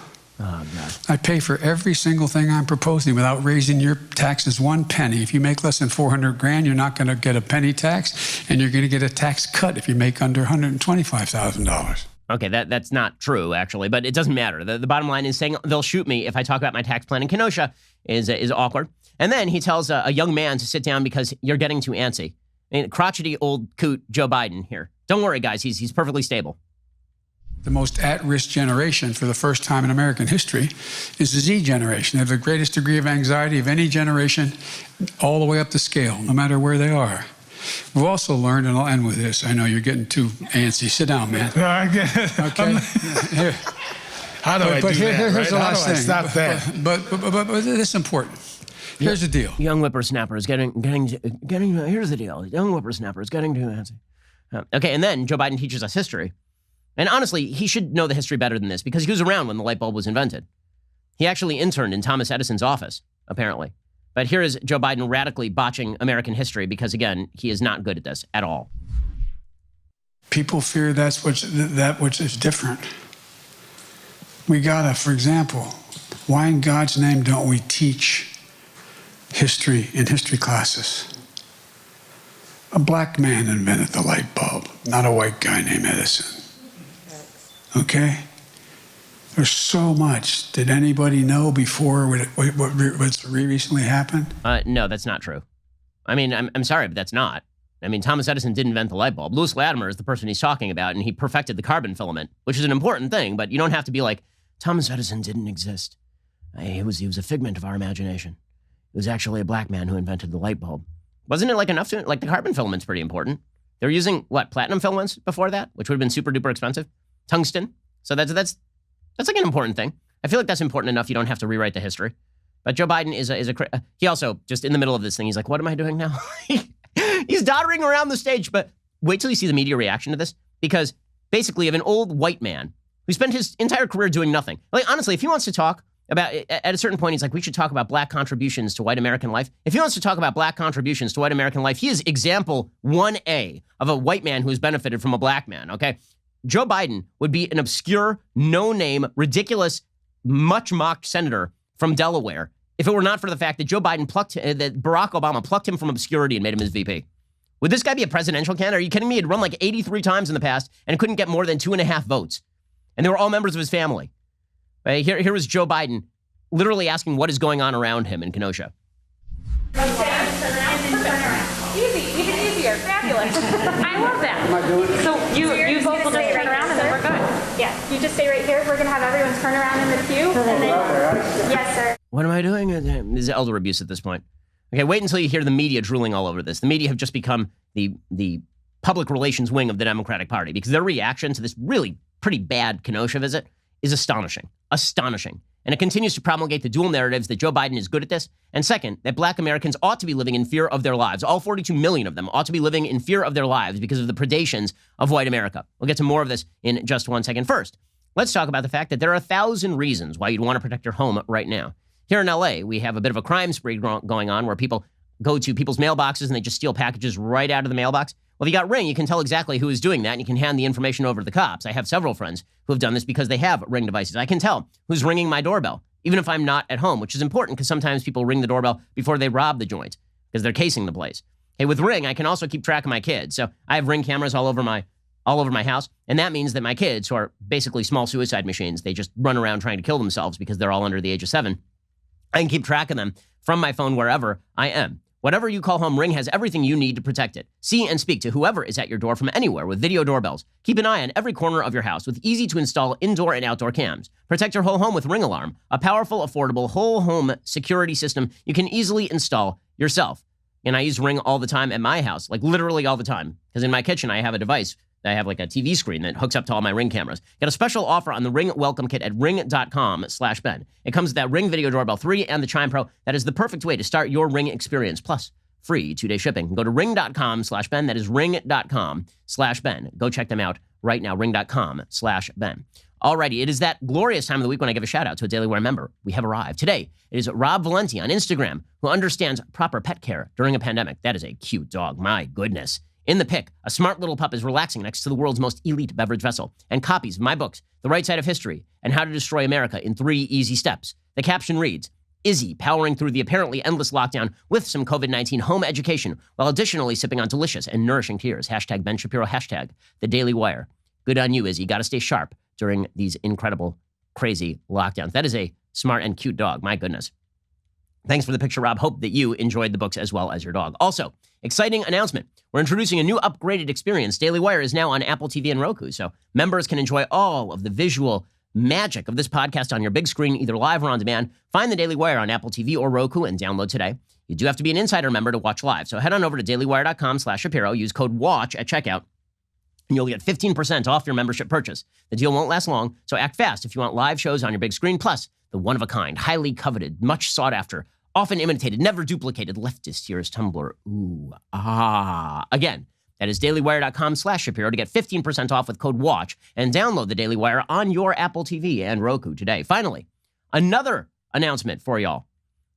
Oh, God. I pay for every single thing I'm proposing without raising your taxes 1 penny. If you make less than $400,000, you're not going to get a penny tax, and you're going to get a tax cut if you make under $125,000. Okay, that's not true, actually, but it doesn't matter. The bottom line is saying they'll shoot me if I talk about my tax plan in Kenosha is awkward. And then he tells a young man to sit down because you're getting too antsy. I mean, crotchety old coot Joe Biden here. Don't worry, guys, he's perfectly stable. The most at-risk generation for the first time in American history is the Z generation. They have the greatest degree of anxiety of any generation all the way up the scale, no matter where they are. We've also learned, and I'll end with this. I know you're getting too antsy. Sit down, man. No, I get it. Okay? Here. How do I do that? Here's Right? the last How do I thing. stop that? But this is important. Here's the deal. Young whippersnapper is getting. Here's the deal. Young whippersnapper is getting too antsy. Okay, and then Joe Biden teaches us history. And honestly, he should know the history better than this because he was around when the light bulb was invented. He actually interned in Thomas Edison's office, apparently. But here is Joe Biden radically botching American history because, again, he is not good at this at all. People fear that which is different. We gotta, for example, why in God's name don't we teach history in history classes? A black man invented the light bulb, not a white guy named Edison. Okay? There's so much. Did anybody know before what's recently happened? No, that's not true. I mean, I'm sorry, but that's not. I mean, Thomas Edison didn't invent the light bulb. Louis Latimer is the person he's talking about, and he perfected the carbon filament, which is an important thing, but you don't have to be like, Thomas Edison didn't exist. He was a figment of our imagination. It was actually a black man who invented the light bulb. Wasn't it like enough to, like the carbon filament's pretty important. They were using, what, platinum filaments before that, which would have been super duper expensive? Tungsten. So that's like an important thing. I feel like that's important enough you don't have to rewrite the history. But Joe Biden he also, just in the middle of this thing, he's like, what am I doing now? He's doddering around the stage, but wait till you see the media reaction to this, because basically of an old white man who spent his entire career doing nothing. Like, honestly, if he wants to talk about, at a certain point, he's like, we should talk about black contributions to white American life. If he wants to talk about black contributions to white American life, he is example 1A of a white man who has benefited from a black man, okay? Joe Biden would be an obscure, no-name, ridiculous, much-mocked senator from Delaware if it were not for the fact that that Barack Obama plucked him from obscurity and made him his VP. Would this guy be a presidential candidate? Are you kidding me? He'd run like 83 times in the past and couldn't get more than 2.5 votes. And they were all members of his family. Right? Here was Joe Biden literally asking what is going on around him in Kenosha. Easy, even easier, fabulous. I love that. Am I doing it? So you both will just turn around and then we're good. Yeah, you just stay right here. We're gonna have everyone turn around in the queue. And then, yes, sir. What am I doing? This is elder abuse at this point. Okay, wait until you hear the media drooling all over this. The media have just become the public relations wing of the Democratic Party because their reaction to this really pretty bad Kenosha visit is astonishing. Astonishing. And it continues to promulgate the dual narratives that Joe Biden is good at this. And second, that black Americans ought to be living in fear of their lives. All 42 million of them ought to be living in fear of their lives because of the predations of white America. We'll get to more of this in just 1 second. First, let's talk about the fact that there are 1,000 reasons why you'd want to protect your home right now. Here in LA, we have a bit of a crime spree going on where people go to people's mailboxes and they just steal packages right out of the mailbox. Well, if you got Ring, you can tell exactly who is doing that, and you can hand the information over to the cops. I have several friends who have done this because they have Ring devices. I can tell who's ringing my doorbell, even if I'm not at home, which is important because sometimes people ring the doorbell before they rob the joint because they're casing the place. Hey, with Ring, I can also keep track of my kids. So I have Ring cameras all over my house, and that means that my kids, who are basically small suicide machines, they just run around trying to kill themselves because they're all under the age of 7. I can keep track of them from my phone wherever I am. Whatever you call home, Ring has everything you need to protect it. See and speak to whoever is at your door from anywhere with video doorbells. Keep an eye on every corner of your house with easy-to-install indoor and outdoor cams. Protect your whole home with Ring Alarm, a powerful, affordable, whole home security system you can easily install yourself. And I use Ring all the time at my house, like literally all the time. Because in my kitchen, I have a device. I have like a TV screen that hooks up to all my Ring cameras. Get a special offer on the Ring Welcome Kit at ring.com/Ben. It comes with that Ring Video Doorbell 3 and the Chime Pro. That is the perfect way to start your Ring experience. Plus, free 2-day shipping. Go to ring.com/Ben. That is ring.com/Ben. Go check them out right now. Ring.com/Ben. Alrighty, it is that glorious time of the week when I give a shout out to a Daily Wire member. We have arrived. Today, it is Rob Valenti on Instagram who understands proper pet care during a pandemic. That is a cute dog. My goodness. In the pic, a smart little pup is relaxing next to the world's most elite beverage vessel, and copies of my books, The Right Side of History and How to Destroy America in 3 Easy Steps. The caption reads, Izzy powering through the apparently endless lockdown with some COVID-19 home education while additionally sipping on delicious and nourishing tears. Hashtag Ben Shapiro, hashtag The Daily Wire. Good on you, Izzy. Got to stay sharp during these incredible, crazy lockdowns. That is a smart and cute dog. My goodness. Thanks for the picture, Rob. Hope that you enjoyed the books as well as your dog. Also, exciting announcement. We're introducing a new upgraded experience. Daily Wire is now on Apple TV and Roku, so members can enjoy all of the visual magic of this podcast on your big screen, either live or on demand. Find the Daily Wire on Apple TV or Roku and download today. You do have to be an Insider member to watch live, so head on over to dailywire.com/Shapiro. Use code WATCH at checkout, and you'll get 15% off your membership purchase. The deal won't last long, so act fast if you want live shows on your big screen, plus the one-of-a-kind, highly coveted, much sought-after, often imitated, never duplicated leftist here's Tumblr. Ooh, ah. Again, that is dailywire.com/Shapiro to get 15% off with code WATCH and download the Daily Wire on your Apple TV and Roku today. Finally, another announcement for y'all.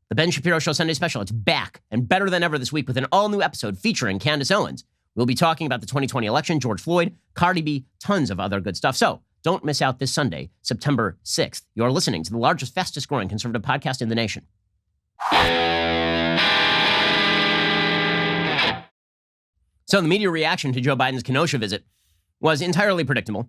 The Ben Shapiro Show Sunday Special. It's back and better than ever this week with an all-new episode featuring Candace Owens. We'll be talking about the 2020 election, George Floyd, Cardi B, tons of other good stuff. So don't miss out this Sunday, September 6th. You're listening to the largest, fastest-growing conservative podcast in the nation. So the media reaction to Joe Biden's Kenosha visit was entirely predictable.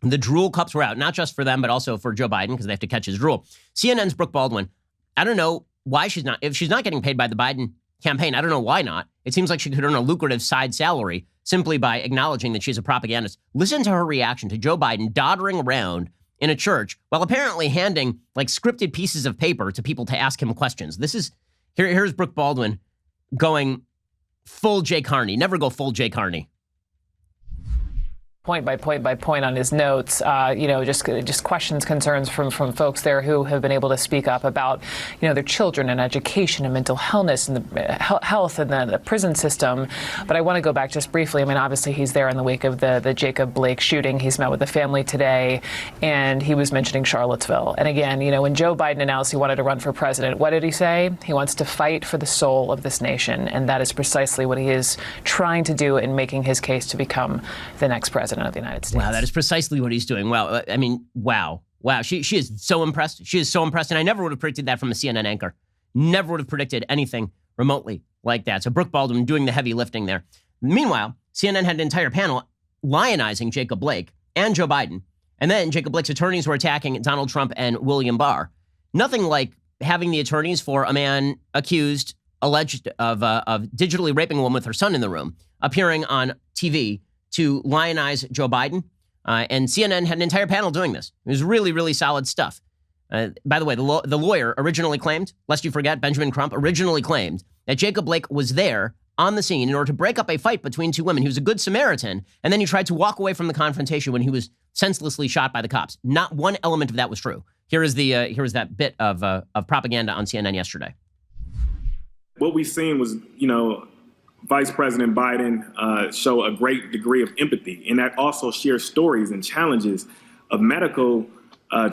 The drool cups were out, not just for them, but also for Joe Biden, because they have to catch his drool. CNN's Brooke Baldwin, I don't know why if she's not getting paid by the Biden campaign, I don't know why not. It seems like she could earn a lucrative side salary simply by acknowledging that she's a propagandist. Listen to her reaction to Joe Biden doddering around in a church while apparently handing like scripted pieces of paper to people to ask him questions. Here's Brooke Baldwin going full Jay Carney. Never go full Jay Carney. Point by point on his notes, just questions, concerns from folks there who have been able to speak up about, their children and education and mental health and the prison system. But I want to go back just briefly. I mean, obviously he's there in the wake of the Jacob Blake shooting. He's met with the family today, and he was mentioning Charlottesville. And again, when Joe Biden announced he wanted to run for president, what did he say? He wants to fight for the soul of this nation, and that is precisely what he is trying to do in making his case to become the next president of the United States. Wow, that is precisely what he's doing. Wow. I mean, wow. She is so impressed. She is so impressed. And I never would have predicted that from a CNN anchor. Never would have predicted anything remotely like that. So Brooke Baldwin doing the heavy lifting there. Meanwhile, CNN had an entire panel lionizing Jacob Blake and Joe Biden. And then Jacob Blake's attorneys were attacking Donald Trump and William Barr. Nothing like having the attorneys for a man alleged of digitally raping a woman with her son in the room, appearing on TV to lionize Joe Biden. And CNN had an entire panel doing this. It was really, really solid stuff. By the way, the lawyer originally claimed, lest you forget, Benjamin Crump originally claimed that Jacob Blake was there on the scene in order to break up a fight between two women. He was a good Samaritan, and then he tried to walk away from the confrontation when he was senselessly shot by the cops. Not one element of that was true. Here is that bit of propaganda on CNN yesterday. What we've seen was, Vice President Biden show a great degree of empathy, and that also shares stories and challenges of medical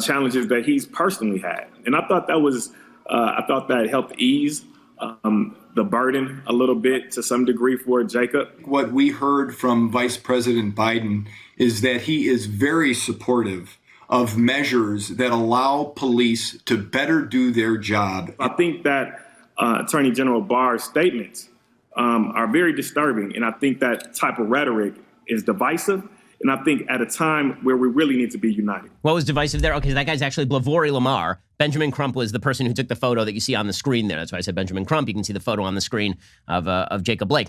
challenges that he's personally had. And I thought that helped ease the burden a little bit to some degree for Jacob. What we heard from Vice President Biden is that he is very supportive of measures that allow police to better do their job. I think that Attorney General Barr's statements are very disturbing. And I think that type of rhetoric is divisive. And I think at a time where we really need to be united. What was divisive there? Okay, that guy's actually Blavory Lamar. Benjamin Crump was the person who took the photo that you see on the screen there. That's why I said Benjamin Crump. You can see the photo on the screen of Jacob Blake.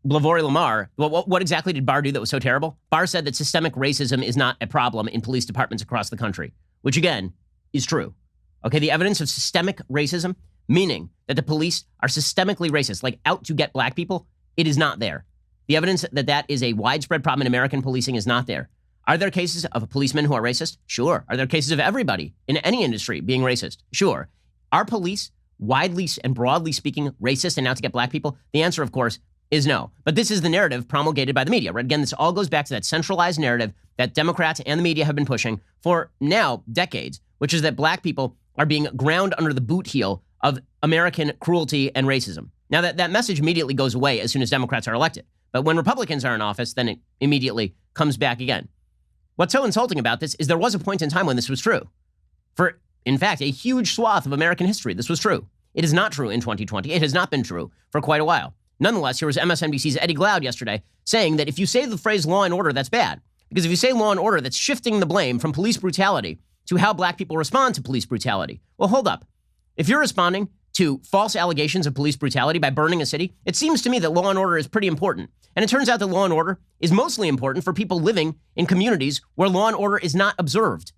Blavory Lamar, what exactly did Barr do that was so terrible? Barr said that systemic racism is not a problem in police departments across the country, which again is true. Okay, the evidence of systemic racism, meaning that the police are systemically racist, like out to get black people, it is not there. The evidence that is a widespread problem in American policing is not there. Are there cases of policemen who are racist? Sure. Are there cases of everybody in any industry being racist? Sure. Are police, widely and broadly speaking, racist and out to get black people? The answer, of course, is no. But this is the narrative promulgated by the media, right? Again, this all goes back to that centralized narrative that Democrats and the media have been pushing for now decades, which is that black people are being ground under the boot heel of American cruelty and racism. Now, that message immediately goes away as soon as Democrats are elected. But when Republicans are in office, then it immediately comes back again. What's so insulting about this is there was a point in time when this was true. For, in fact, a huge swath of American history, this was true. It is not true in 2020. It has not been true for quite a while. Nonetheless, here was MSNBC's Eddie Glaude yesterday saying that if you say the phrase law and order, that's bad. Because if you say law and order, that's shifting the blame from police brutality to how black people respond to police brutality. Well, hold up. If you're responding to false allegations of police brutality by burning a city, it seems to me that law and order is pretty important. And it turns out that law and order is mostly important for people living in communities where law and order is not observed.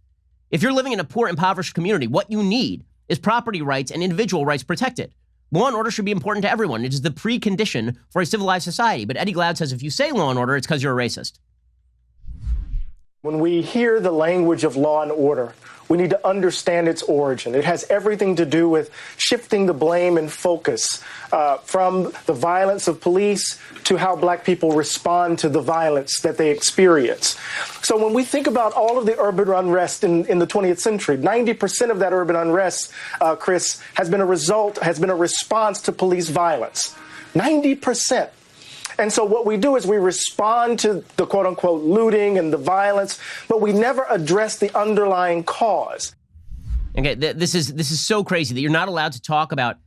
If you're living in a poor, impoverished community, what you need is property rights and individual rights protected. Law and order should be important to everyone. It is the precondition for a civilized society. But Eddie Glaude says if you say law and order, it's because you're a racist. When we hear the language of law and order, we need to understand its origin. It has everything to do with shifting the blame and focus from the violence of police to how black people respond to the violence that they experience. So when we think about all of the urban unrest in the 20th century, 90% of that urban unrest, Chris, has been a response to police violence. 90%. And so what we do is we respond to the quote unquote looting and the violence, but we never address the underlying cause. Okay, this is so crazy that you're not allowed to talk about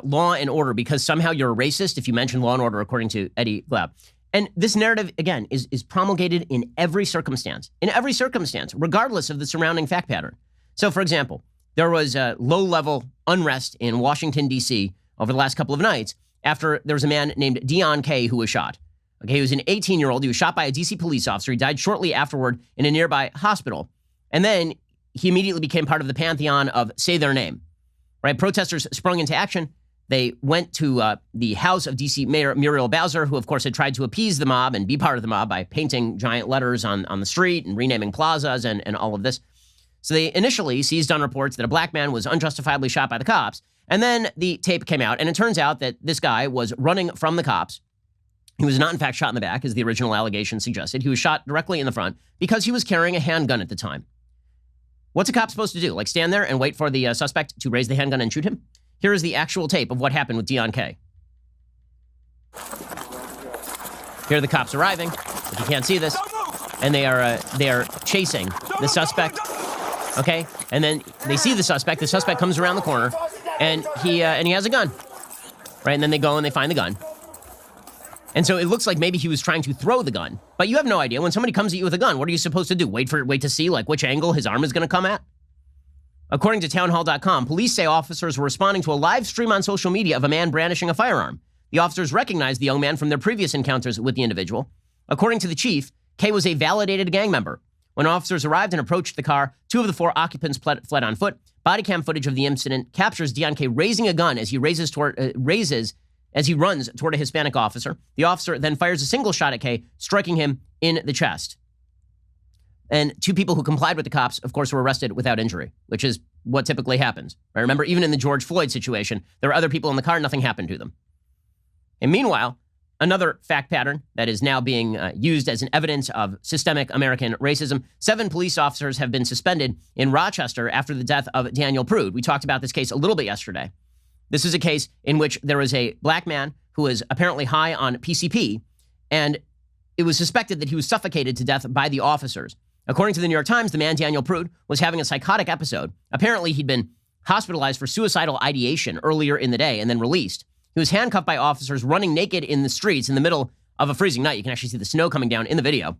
law and order because somehow you're a racist if you mention law and order, according to Eddie Glaude. And this narrative, again, is promulgated in every circumstance, regardless of the surrounding fact pattern. So, for example, there was a low-level unrest in Washington, D.C. over the last couple of nights after there was a man named Deon Kay who was shot. Okay, he was an 18-year-old. He was shot by a D.C. police officer. He died shortly afterward in a nearby hospital. And then he immediately became part of the pantheon of say their name. Right? Protesters sprung into action. They went to the house of D.C. Mayor Muriel Bowser, who, of course, had tried to appease the mob and be part of the mob by painting giant letters on the street and renaming plazas and all of this. So they initially seized on reports that a black man was unjustifiably shot by the cops. And then the tape came out, and it turns out that this guy was running from the cops. He was not, in fact, shot in the back, as the original allegation suggested. He was shot directly in the front because he was carrying a handgun at the time. What's a cop supposed to do? Like stand there and wait for the suspect to raise the handgun and shoot him? Here is the actual tape of what happened with Deon Kay. Here are the cops arriving, if you can't see this, and they are chasing the suspect. Okay, and then they see the suspect. The suspect comes around the corner, and he has a gun, right? And then they go and they find the gun. And so it looks like maybe he was trying to throw the gun, but you have no idea. When somebody comes at you with a gun, what are you supposed to do? Wait to see like which angle his arm is going to come at? According to townhall.com, police say officers were responding to a live stream on social media of a man brandishing a firearm. The officers recognized the young man from their previous encounters with the individual. According to the chief, Kay was a validated gang member. When officers arrived and approached the car, 2 of the 4 occupants fled on foot. Body cam footage of the incident captures Deon Kay raising a gun as he runs toward a Hispanic officer. The officer then fires a single shot at Kay, striking him in the chest. And 2 people who complied with the cops, of course, were arrested without injury, which is what typically happens. Right? Remember, even in the George Floyd situation, there were other people in the car, nothing happened to them. And meanwhile, another fact pattern that is now being used as an evidence of systemic American racism. 7 police officers have been suspended in Rochester after the death of Daniel Prude. We talked about this case a little bit yesterday. This is a case in which there was a black man who was apparently high on PCP, and it was suspected that he was suffocated to death by the officers. According to the New York Times, the man, Daniel Prude, was having a psychotic episode. Apparently, he'd been hospitalized for suicidal ideation earlier in the day and then released. He was handcuffed by officers running naked in the streets in the middle of a freezing night. You can actually see the snow coming down in the video.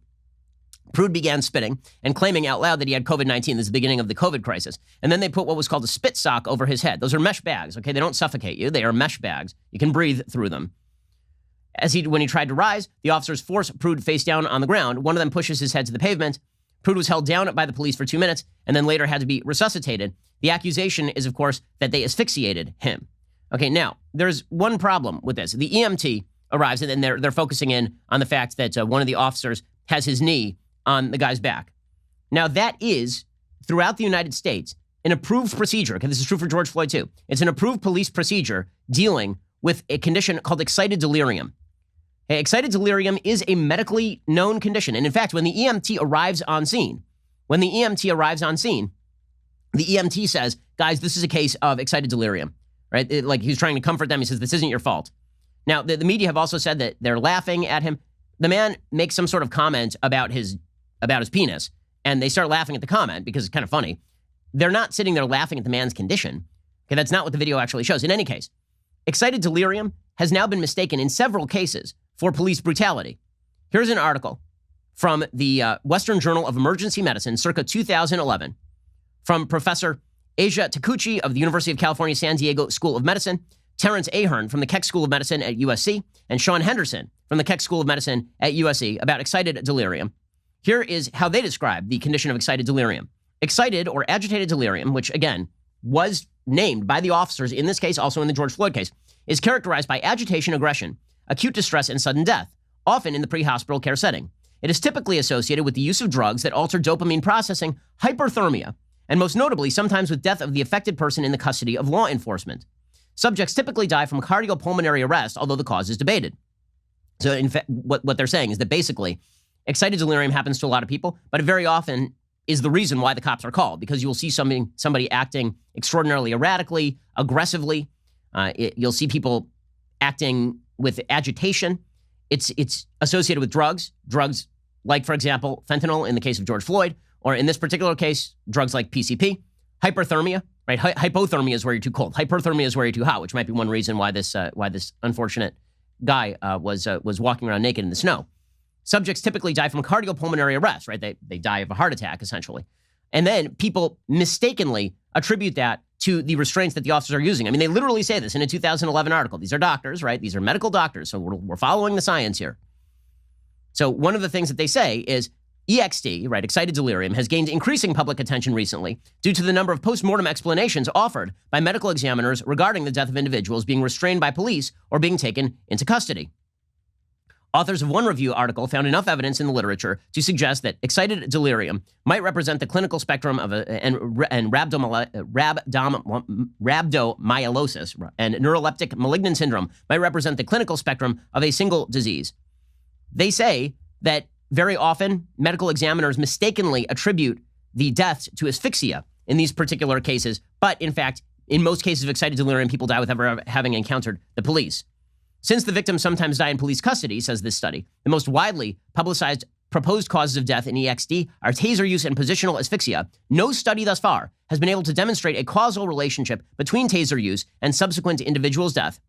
Prude began spitting and claiming out loud that he had COVID-19. This is the beginning of the COVID crisis. And then they put what was called a spit sock over his head. Those are mesh bags, okay? They don't suffocate you. They are mesh bags. You can breathe through them. When he tried to rise, the officers force Prude face down on the ground. One of them pushes his head to the pavement. Prude was held down by the police for 2 minutes and then later had to be resuscitated. The accusation is, of course, that they asphyxiated him. Okay, now, there's one problem with this. The EMT arrives, and then they're focusing in on the fact that one of the officers has his knee on the guy's back. Now, that is, throughout the United States, an approved procedure. Okay, this is true for George Floyd, too. It's an approved police procedure dealing with a condition called excited delirium. Okay, excited delirium is a medically known condition. And in fact, when the EMT arrives on scene, the EMT says, guys, this is a case of excited delirium. Right? Like he's trying to comfort them. He says, this isn't your fault. Now, the media have also said that they're laughing at him. The man makes some sort of comment about his penis, and they start laughing at the comment because it's kind of funny. They're not sitting there laughing at the man's condition. Okay, that's not what the video actually shows. In any case, excited delirium has now been mistaken in several cases for police brutality. Here's an article from the Western Journal of Emergency Medicine, circa 2011, from Professor Asia Takuchi of the University of California, San Diego School of Medicine, Terrence Ahern from the Keck School of Medicine at USC, and Sean Henderson from the Keck School of Medicine at USC about excited delirium. Here is how they describe the condition of excited delirium. Excited or agitated delirium, which again was named by the officers in this case, also in the George Floyd case, is characterized by agitation, aggression, acute distress, and sudden death, often in the pre-hospital care setting. It is typically associated with the use of drugs that alter dopamine processing, hyperthermia, and most notably, sometimes with death of the affected person in the custody of law enforcement. Subjects typically die from cardiopulmonary arrest, although the cause is debated. So in fact, what they're saying is that basically, excited delirium happens to a lot of people, but it very often is the reason why the cops are called, because you will see somebody acting extraordinarily erratically, aggressively. You'll see people acting with agitation. It's associated with drugs like, for example, fentanyl in the case of George Floyd, or in this particular case, drugs like PCP. Hyperthermia, right? Hypothermia is where you're too cold. Hyperthermia is where you're too hot, which might be one reason why this unfortunate guy was walking around naked in the snow. Subjects typically die from cardiopulmonary arrest, right? They die of a heart attack, essentially. And then people mistakenly attribute that to the restraints that the officers are using. I mean, they literally say this in a 2011 article. These are doctors, right? These are medical doctors, so we're following the science here. So one of the things that they say is EXD, right, excited delirium, has gained increasing public attention recently due to the number of post-mortem explanations offered by medical examiners regarding the death of individuals being restrained by police or being taken into custody. Authors of one review article found enough evidence in the literature to suggest that excited delirium might represent the clinical spectrum of rhabdomyolysis and neuroleptic malignant syndrome might represent the clinical spectrum of a single disease. They say that very often medical examiners mistakenly attribute the deaths to asphyxia in these particular cases, but in fact, in most cases of excited delirium, people die without having encountered the police. Since the victims sometimes die in police custody, says this study, the most widely publicized proposed causes of death in EXD are taser use and positional asphyxia. No study thus far has been able to demonstrate a causal relationship between taser use and subsequent individual's death.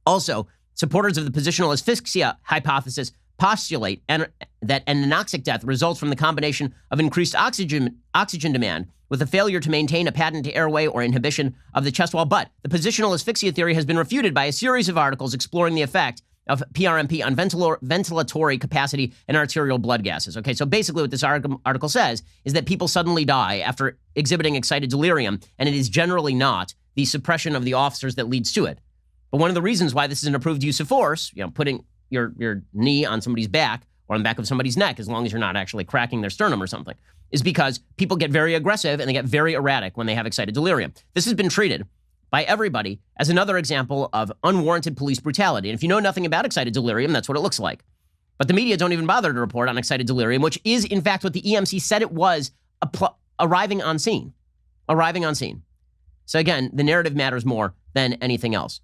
Also, supporters of the positional asphyxia hypothesis postulate that an anoxic death results from the combination of increased oxygen demand with a failure to maintain a patent airway or inhibition of the chest wall. But the positional asphyxia theory has been refuted by a series of articles exploring the effect of PRMP on ventilatory capacity and arterial blood gases. Okay, so basically what this article says is that people suddenly die after exhibiting excited delirium, and it is generally not the suppression of the officers that leads to it. But one of the reasons why this is an approved use of force, putting your knee on somebody's back or on the back of somebody's neck, as long as you're not actually cracking their sternum or something, is because people get very aggressive and they get very erratic when they have excited delirium. This has been treated by everybody as another example of unwarranted police brutality. And if you know nothing about excited delirium, that's what it looks like. But the media don't even bother to report on excited delirium, which is in fact what the EMC said it was arriving on scene. So again, the narrative matters more than anything else.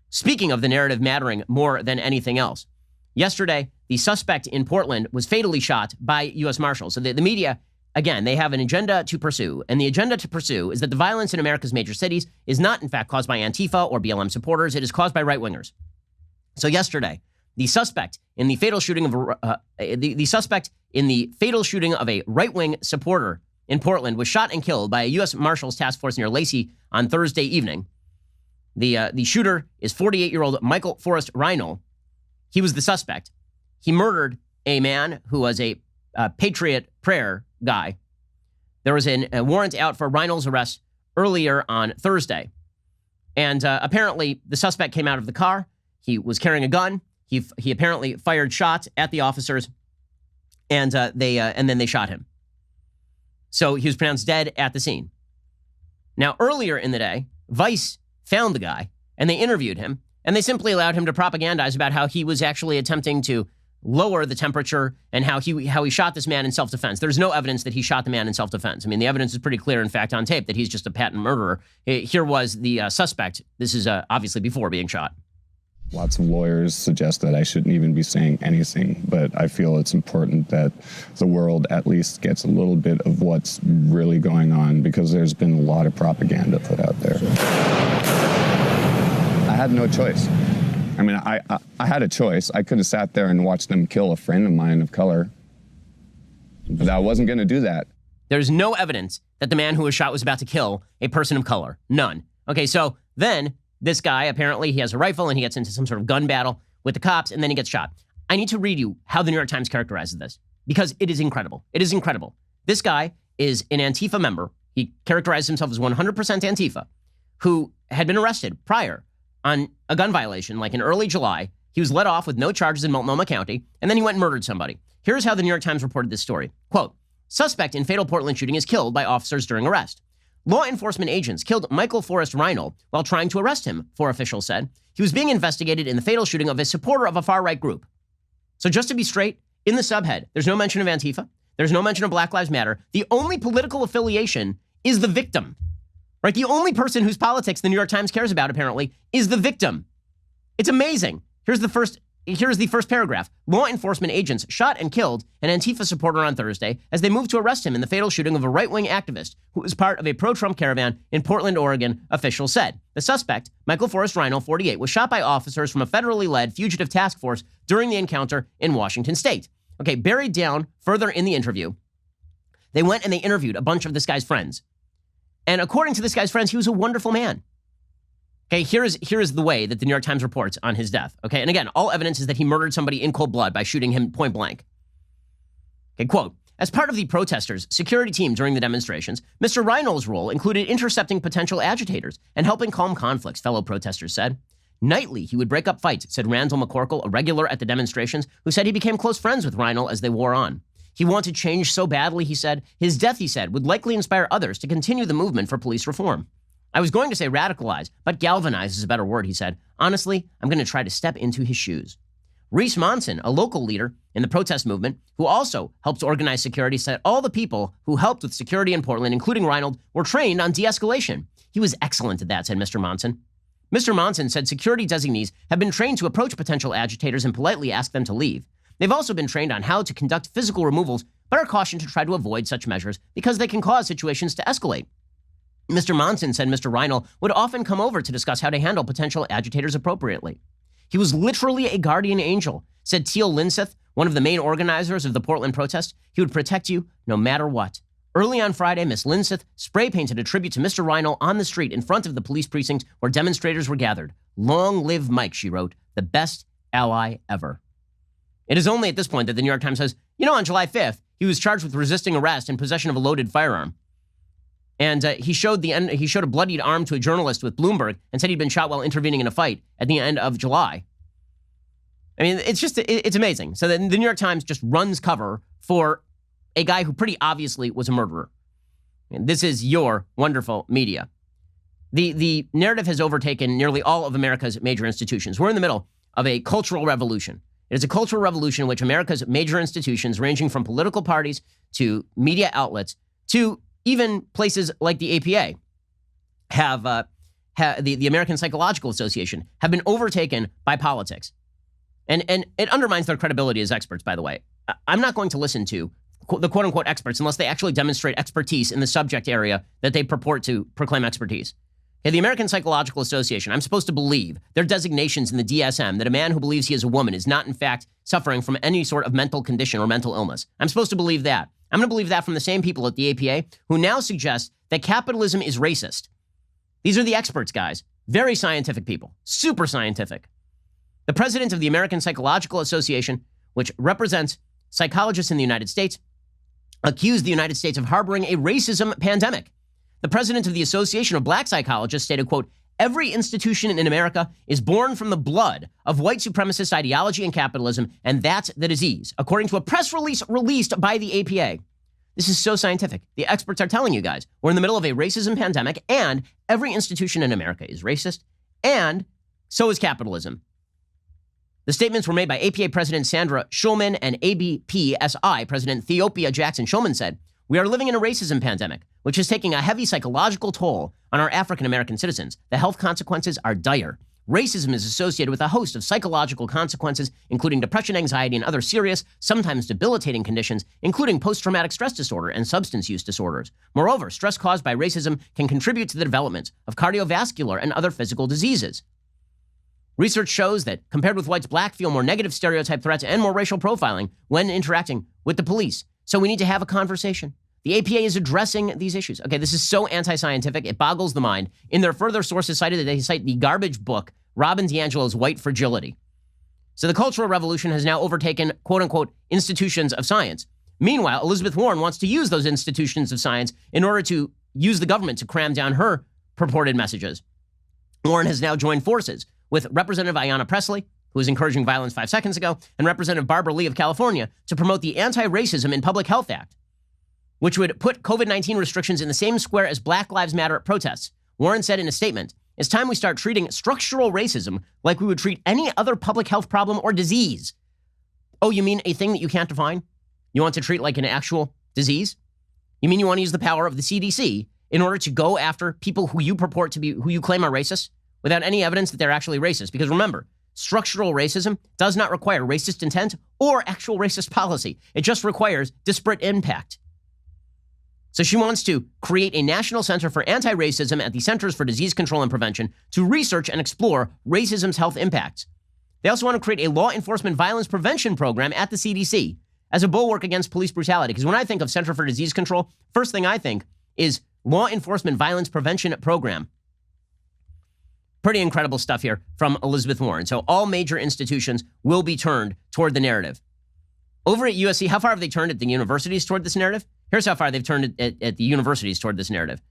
Speaking of the narrative mattering more than anything else, yesterday, the suspect in Portland was fatally shot by U.S. Marshals. So the media, again, they have an agenda to pursue. And the agenda to pursue is that the violence in America's major cities is not, in fact, caused by Antifa or BLM supporters. It is caused by right-wingers. So yesterday, the suspect in the fatal shooting of a right-wing supporter in Portland was shot and killed by a U.S. Marshals task force near Lacey on Thursday evening. The shooter is 48-year-old Michael Forrest Reinl. He was the suspect. He murdered a man who was a Patriot Prayer guy. There was a warrant out for Reinl's arrest earlier on Thursday. And apparently, the suspect came out of the car. He was carrying a gun. He apparently fired shots at the officers, and then they shot him. So he was pronounced dead at the scene. Now, earlier in the day, Vice found the guy, and they interviewed him, and they simply allowed him to propagandize about how he was actually attempting to lower the temperature and how he shot this man in self-defense. There's no evidence that he shot the man in self-defense. I mean, the evidence is pretty clear, in fact, on tape, that he's just a patent murderer. Here was the suspect. This is obviously before being shot. Lots of lawyers suggest that I shouldn't even be saying anything, but I feel it's important that the world at least gets a little bit of what's really going on, because there's been a lot of propaganda put out there. I had no choice. I mean, I had a choice. I could have sat there and watched them kill a friend of mine of color, but I wasn't going to do that. There's no evidence that the man who was shot was about to kill a person of color. None. Okay, so then this guy, apparently he has a rifle and he gets into some sort of gun battle with the cops, and then he gets shot. I need to read you how the New York Times characterizes this, because it is incredible. It is incredible. This guy is an Antifa member. He characterized himself as 100% Antifa, who had been arrested prior on a gun violation, like in early July. He was let off with no charges in Multnomah County, and then he went and murdered somebody. Here's how the New York Times reported this story. Quote, suspect in fatal Portland shooting is killed by officers during arrest. Law enforcement agents killed Michael Forrest Reinl while trying to arrest him, 4 officials said. He was being investigated in the fatal shooting of a supporter of a far-right group. So just to be straight, in the subhead, there's no mention of Antifa. There's no mention of Black Lives Matter. The only political affiliation is the victim, right? The only person whose politics the New York Times cares about, apparently, is the victim. It's amazing. Here's the first paragraph. Law enforcement agents shot and killed an Antifa supporter on Thursday as they moved to arrest him in the fatal shooting of a right-wing activist who was part of a pro-Trump caravan in Portland, Oregon, officials said. The suspect, Michael Forrest Reinl, 48, was shot by officers from a federally led fugitive task force during the encounter in Washington state. Okay, buried down further in the interview, they went and they interviewed a bunch of this guy's friends. And according to this guy's friends, he was a wonderful man. Okay, here is the way that the New York Times reports on his death. Okay, and again, all evidence is that he murdered somebody in cold blood by shooting him point blank. Okay, quote, as part of the protesters' security team during the demonstrations, Mr. Reinol's role included intercepting potential agitators and helping calm conflicts, fellow protesters said. Nightly, he would break up fights, said Randall McCorkle, a regular at the demonstrations, who said he became close friends with Reinol as they wore on. He wanted change so badly, he said. His death, he said, would likely inspire others to continue the movement for police reform. I was going to say radicalize, but galvanize is a better word, he said. Honestly, I'm going to try to step into his shoes. Reese Monson, a local leader in the protest movement, who also helped organize security, said all the people who helped with security in Portland, including Reinhold, were trained on de-escalation. He was excellent at that, said Mr. Monson. Mr. Monson said security designees have been trained to approach potential agitators and politely ask them to leave. They've also been trained on how to conduct physical removals, but are cautioned to try to avoid such measures because they can cause situations to escalate. Mr. Monson said Mr. Reinhold would often come over to discuss how to handle potential agitators appropriately. He was literally a guardian angel, said Teal Linseth, one of the main organizers of the Portland protest. He would protect you no matter what. Early on Friday, Miss Linseth spray-painted a tribute to Mr. Reinhold on the street in front of the police precinct where demonstrators were gathered. Long live Mike, she wrote, the best ally ever. It is only at this point that the New York Times says, on July 5th, he was charged with resisting arrest and possession of a loaded firearm. And he showed a bloodied arm to a journalist with Bloomberg and said he'd been shot while intervening in a fight at the end of July. I mean, it's amazing. So the New York Times just runs cover for a guy who pretty obviously was a murderer. And this is your wonderful media. The narrative has overtaken nearly all of America's major institutions. We're in the middle of a cultural revolution. It is a cultural revolution in which America's major institutions, ranging from political parties to media outlets to even places like the APA, have the American Psychological Association, have been overtaken by politics. And it undermines their credibility as experts, by the way. I'm not going to listen to the quote-unquote experts unless they actually demonstrate expertise in the subject area that they purport to proclaim expertise. Okay, the American Psychological Association, I'm supposed to believe their designations in the DSM that a man who believes he is a woman is not, in fact, suffering from any sort of mental condition or mental illness. I'm supposed to believe that. I'm going to believe that from the same people at the APA who now suggest that capitalism is racist. These are the experts, guys. Very scientific people. Super scientific. The president of the American Psychological Association, which represents psychologists in the United States, accused the United States of harboring a racism pandemic. The president of the Association of Black Psychologists stated, quote, every institution in America is born from the blood of white supremacist ideology and capitalism, and that's the disease, according to a press release released by the APA. This is so scientific. The experts are telling you guys, we're in the middle of a racism pandemic, and every institution in America is racist, and so is capitalism. The statements were made by APA President Sandra Schulman and ABPSI President Theopia Jackson Schulman said, we are living in a racism pandemic, which is taking a heavy psychological toll on our African-American citizens. The health consequences are dire. Racism is associated with a host of psychological consequences, including depression, anxiety, and other serious, sometimes debilitating conditions, including post-traumatic stress disorder and substance use disorders. Moreover, stress caused by racism can contribute to the development of cardiovascular and other physical diseases. Research shows that compared with whites, black feel more negative stereotype threats and more racial profiling when interacting with the police. So we need to have a conversation. The APA is addressing these issues. Okay, this is so anti-scientific, it boggles the mind. In their further sources cited, they cite the garbage book, Robin DiAngelo's White Fragility. So the Cultural Revolution has now overtaken, quote-unquote, institutions of science. Meanwhile, Elizabeth Warren wants to use those institutions of science in order to use the government to cram down her purported messages. Warren has now joined forces with Representative Ayanna Pressley, who was encouraging violence 5 seconds ago, and Representative Barbara Lee of California to promote the Anti-Racism in Public Health Act, which would put COVID-19 restrictions in the same square as Black Lives Matter protests. Warren said in a statement, it's time we start treating structural racism like we would treat any other public health problem or disease. Oh, you mean a thing that you can't define? You want to treat like an actual disease? You mean you want to use the power of the CDC in order to go after people who you purport to be, who you claim are racist, without any evidence that they're actually racist? Because remember, structural racism does not require racist intent or actual racist policy. It just requires disparate impact. So she wants to create a national center for anti-racism at the Centers for Disease Control and Prevention to research and explore racism's health impacts. They also want to create a law enforcement violence prevention program at the CDC as a bulwark against police brutality. Because when I think of Center for Disease Control, first thing I think is law enforcement violence prevention program. Pretty incredible stuff here from Elizabeth Warren. So all major institutions will be turned toward the narrative. Over at USC, how far have they turned at the universities toward this narrative? Here's how far they've turned it at the universities toward this narrative.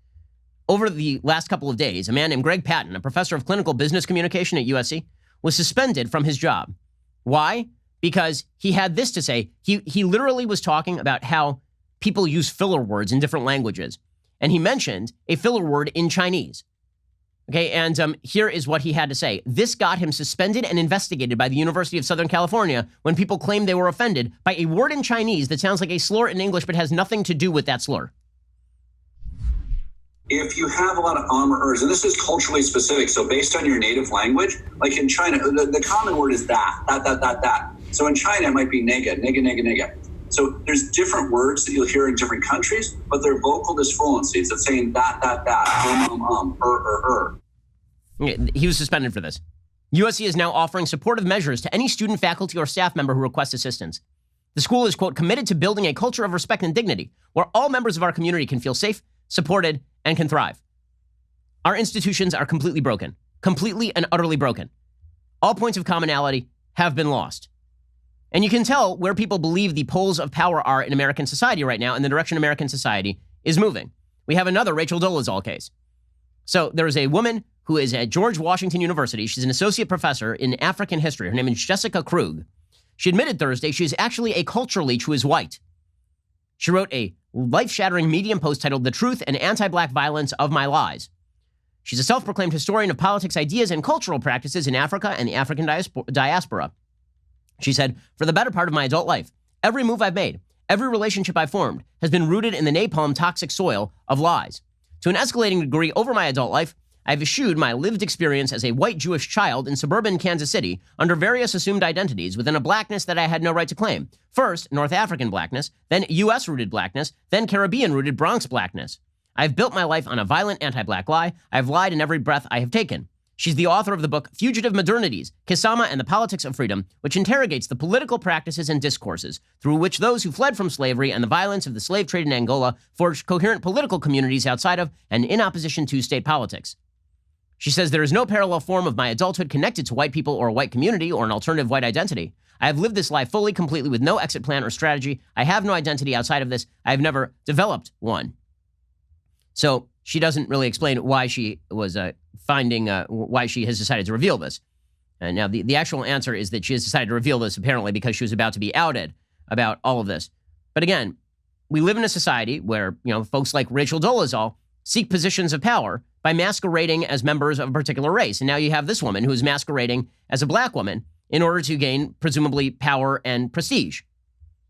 Over the last couple of days, a man named Greg Patton, a professor of clinical business communication at USC, was suspended from his job. Why? Because he had this to say. He literally was talking about how people use filler words in different languages. And he mentioned a filler word in Chinese. Okay, and here is what he had to say. This got him suspended and investigated by the University of Southern California when people claimed they were offended by a word in Chinese that sounds like a slur in English but has nothing to do with that slur. If you have a lot of ers, and this is culturally specific, so based on your native language, like in China, the common word is that. So in China, it might be nega. So there's different words that you'll hear in different countries, but they're vocal disfluencies. It's saying that, He was suspended for this. USC is now offering supportive measures to any student, faculty, or staff member who requests assistance. The school is, quote, committed to building a culture of respect and dignity where all members of our community can feel safe, supported, and can thrive. Our institutions are completely broken, completely and utterly broken. All points of commonality have been lost. And you can tell where people believe the poles of power are in American society right now and the direction American society is moving. We have another Rachel Dolezal case. So there is a woman who is at George Washington University. She's an associate professor in African history. Her name is Jessica Krug. She admitted Thursday she is actually a culture leech who is white. She wrote a life-shattering Medium post titled The Truth and Anti-Black Violence of My Lies. She's a self-proclaimed historian of politics, ideas, and cultural practices in Africa and the African diaspora. She said, for the better part of my adult life, every move I've made, every relationship I've formed has been rooted in the napalm toxic soil of lies. To an escalating degree over my adult life, I've eschewed my lived experience as a white Jewish child in suburban Kansas City under various assumed identities within a blackness that I had no right to claim. First, North African blackness, then U.S.-rooted blackness, then Caribbean-rooted Bronx blackness. I've built my life on a violent anti-black lie. I've lied in every breath I have taken. She's the author of the book Fugitive Modernities, Kisama and the Politics of Freedom, which interrogates the political practices and discourses through which those who fled from slavery and the violence of the slave trade in Angola forged coherent political communities outside of and in opposition to state politics. She says there is no parallel form of my adulthood connected to white people or a white community or an alternative white identity. I have lived this life fully, completely, with no exit plan or strategy. I have no identity outside of this. I have never developed one. So she doesn't really explain why she was why she has decided to reveal this. And now the actual answer is that she has decided to reveal this apparently because she was about to be outed about all of this. But again, we live in a society where, folks like Rachel Dolezal seek positions of power by masquerading as members of a particular race. And now you have this woman who is masquerading as a black woman in order to gain, presumably, power and prestige.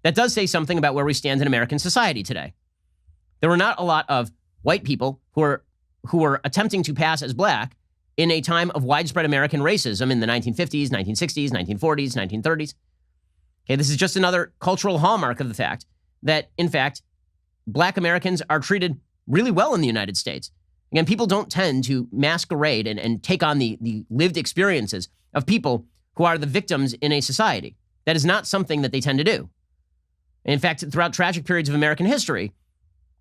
That does say something about where we stand in American society today. There were not a lot of white people who were attempting to pass as black in a time of widespread American racism in the 1950s, 1960s, 1940s, 1930s. Okay, this is just another cultural hallmark of the fact that, in fact, black Americans are treated really well in the United States. Again, people don't tend to masquerade and take on the lived experiences of people who are the victims in a society. That is not something that they tend to do. In fact, throughout tragic periods of American history,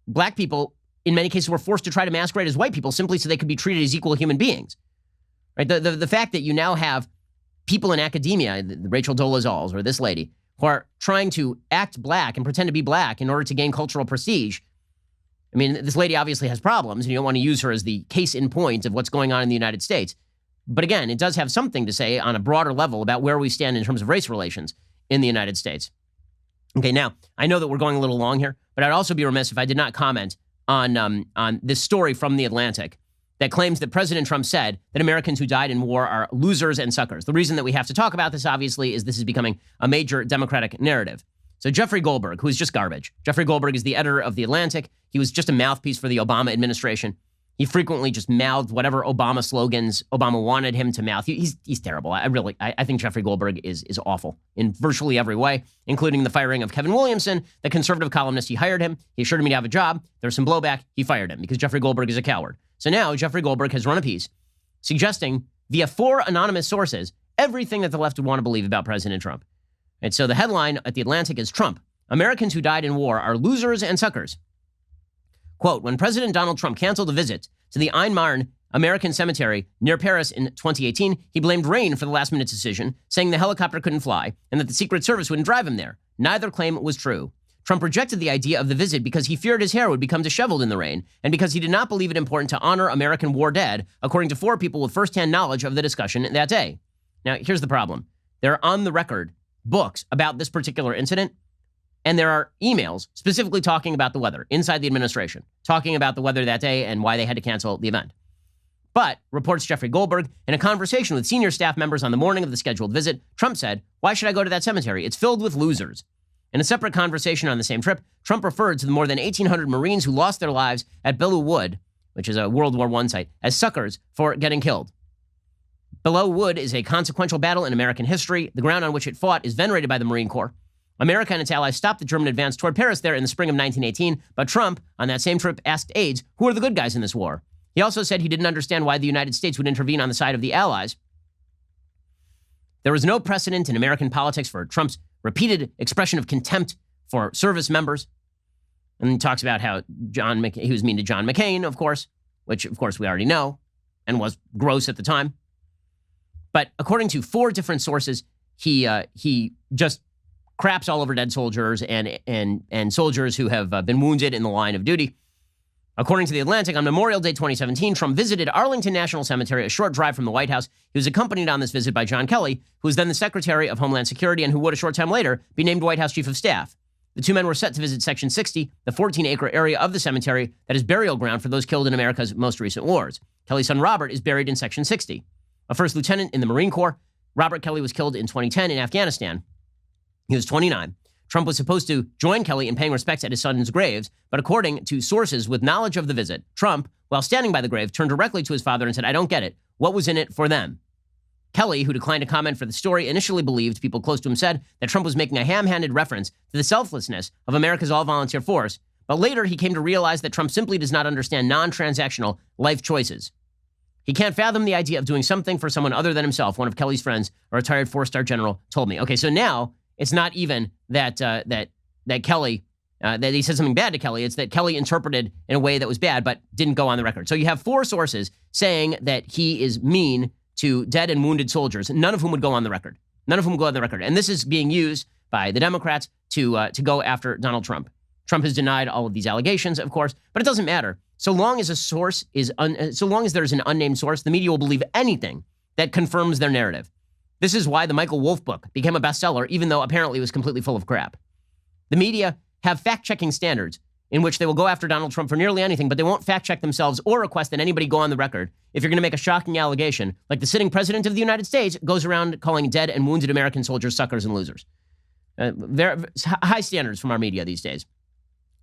black people, in many cases, were forced to try to masquerade as white people simply so they could be treated as equal human beings. Right? The fact that you now have people in academia, the Rachel Dolezals or this lady, who are trying to act black and pretend to be black in order to gain cultural prestige. I mean, this lady obviously has problems, and you don't want to use her as the case in point of what's going on in the United States. But again, it does have something to say on a broader level about where we stand in terms of race relations in the United States. Okay, now, I know that we're going a little long here, but I'd also be remiss if I did not comment on this story from The Atlantic that claims that President Trump said that Americans who died in war are losers and suckers. The reason that we have to talk about this, obviously, is this is becoming a major Democratic narrative. So Jeffrey Goldberg, who is just garbage. Jeffrey Goldberg is the editor of The Atlantic. He was just a mouthpiece for the Obama administration. He frequently just mouthed whatever Obama slogans Obama wanted him to mouth. He's terrible. I think Jeffrey Goldberg is awful in virtually every way, including the firing of Kevin Williamson, the conservative columnist. He hired him. He assured him he'd have a job. There was some blowback. He fired him because Jeffrey Goldberg is a coward. So now Jeffrey Goldberg has run a piece suggesting via 4 anonymous sources everything that the left would want to believe about President Trump. And so the headline at The Atlantic is Trump, Americans who died in war are losers and suckers. Quote, when President Donald Trump canceled a visit to the Ain Marne American cemetery near Paris in 2018, he blamed rain for the last-minute decision, saying the helicopter couldn't fly and that the Secret Service wouldn't drive him there. Neither claim was true. Trump rejected the idea of the visit because he feared his hair would become disheveled in the rain and because he did not believe it important to honor American war dead, according to 4 people with firsthand knowledge of the discussion that day. Now, here's the problem. There are on-the-record books about this particular incident, and there are emails specifically talking about the weather inside the administration, talking about the weather that day and why they had to cancel the event. But, reports Jeffrey Goldberg, in a conversation with senior staff members on the morning of the scheduled visit, Trump said, "Why should I go to that cemetery? It's filled with losers." In a separate conversation on the same trip, Trump referred to the more than 1,800 Marines who lost their lives at Belleau Wood, which is a World War I site, as suckers for getting killed. Belleau Wood is a consequential battle in American history. The ground on which it fought is venerated by the Marine Corps. America and its allies stopped the German advance toward Paris there in the spring of 1918, but Trump, on that same trip, asked aides, who are the good guys in this war? He also said he didn't understand why the United States would intervene on the side of the allies. There was no precedent in American politics for Trump's repeated expression of contempt for service members. And he talks about how he was mean to John McCain, of course, which, of course, we already know and was gross at the time. But according to 4 different sources, he just craps all over dead soldiers and soldiers who have been wounded in the line of duty. According to The Atlantic, on Memorial Day 2017, Trump visited Arlington National Cemetery, a short drive from the White House. He was accompanied on this visit by John Kelly, who was then the Secretary of Homeland Security and who would a short time later be named White House Chief of Staff. The 2 men were set to visit Section 60, the 14-acre area of the cemetery that is burial ground for those killed in America's most recent wars. Kelly's son Robert is buried in Section 60. A first lieutenant in the Marine Corps, Robert Kelly was killed in 2010 in Afghanistan. He was 29. Trump was supposed to join Kelly in paying respects at his son's graves, but according to sources with knowledge of the visit, Trump, while standing by the grave, turned directly to his father and said, "I don't get it. What was in it for them?" Kelly, who declined to comment for the story, initially believed, people close to him said, that Trump was making a ham-handed reference to the selflessness of America's all-volunteer force, but later he came to realize that Trump simply does not understand non-transactional life choices. He can't fathom the idea of doing something for someone other than himself, one of Kelly's friends, a retired 4-star general, told me. Okay, so now it's not even that Kelly, that he said something bad to Kelly. It's that Kelly interpreted in a way that was bad, but didn't go on the record. So you have 4 sources saying that he is mean to dead and wounded soldiers, none of whom would go on the record. None of whom would go on the record. And this is being used by the Democrats to go after Donald Trump. Trump has denied all of these allegations, of course, but it doesn't matter. So long as a source is, so long as there's an unnamed source, the media will believe anything that confirms their narrative. This is why the Michael Wolff book became a bestseller, even though apparently it was completely full of crap. The media have fact-checking standards in which they will go after Donald Trump for nearly anything, but they won't fact-check themselves or request that anybody go on the record if you're going to make a shocking allegation, like the sitting president of the United States goes around calling dead and wounded American soldiers suckers and losers. Very high standards from our media these days.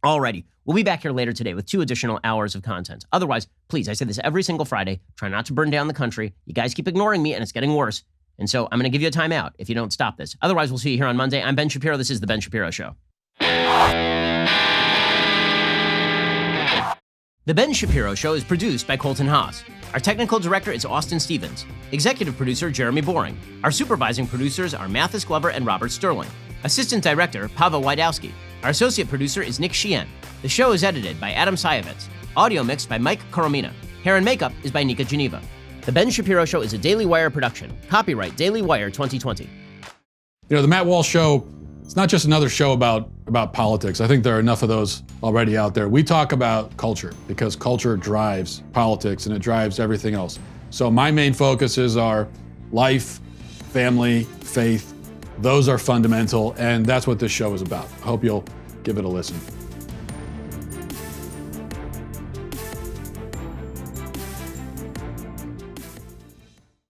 Alrighty, we'll be back here later today with 2 additional hours of content. Otherwise, please, I say this every single Friday, try not to burn down the country. You guys keep ignoring me, and it's getting worse. And so I'm going to give you a timeout if you don't stop this. Otherwise, we'll see you here on Monday. I'm Ben Shapiro. This is The Ben Shapiro Show. The Ben Shapiro Show is produced by Colton Haas. Our technical director is Austin Stevens. Executive producer, Jeremy Boring. Our supervising producers are Mathis Glover and Robert Sterling. Assistant director, Pavel Wydowski. Our associate producer is Nick Sheehan. The show is edited by Adam Sayevitz. Audio mixed by Mike Koromina. Hair and makeup is by Nika Geneva. The Ben Shapiro Show is a Daily Wire production. Copyright Daily Wire 2020. You know, the Matt Walsh Show, it's not just another show about politics. I think there are enough of those already out there. We talk about culture because culture drives politics and it drives everything else. So my main focuses are life, family, faith. Those are fundamental, and that's what this show is about. I hope you'll give it a listen.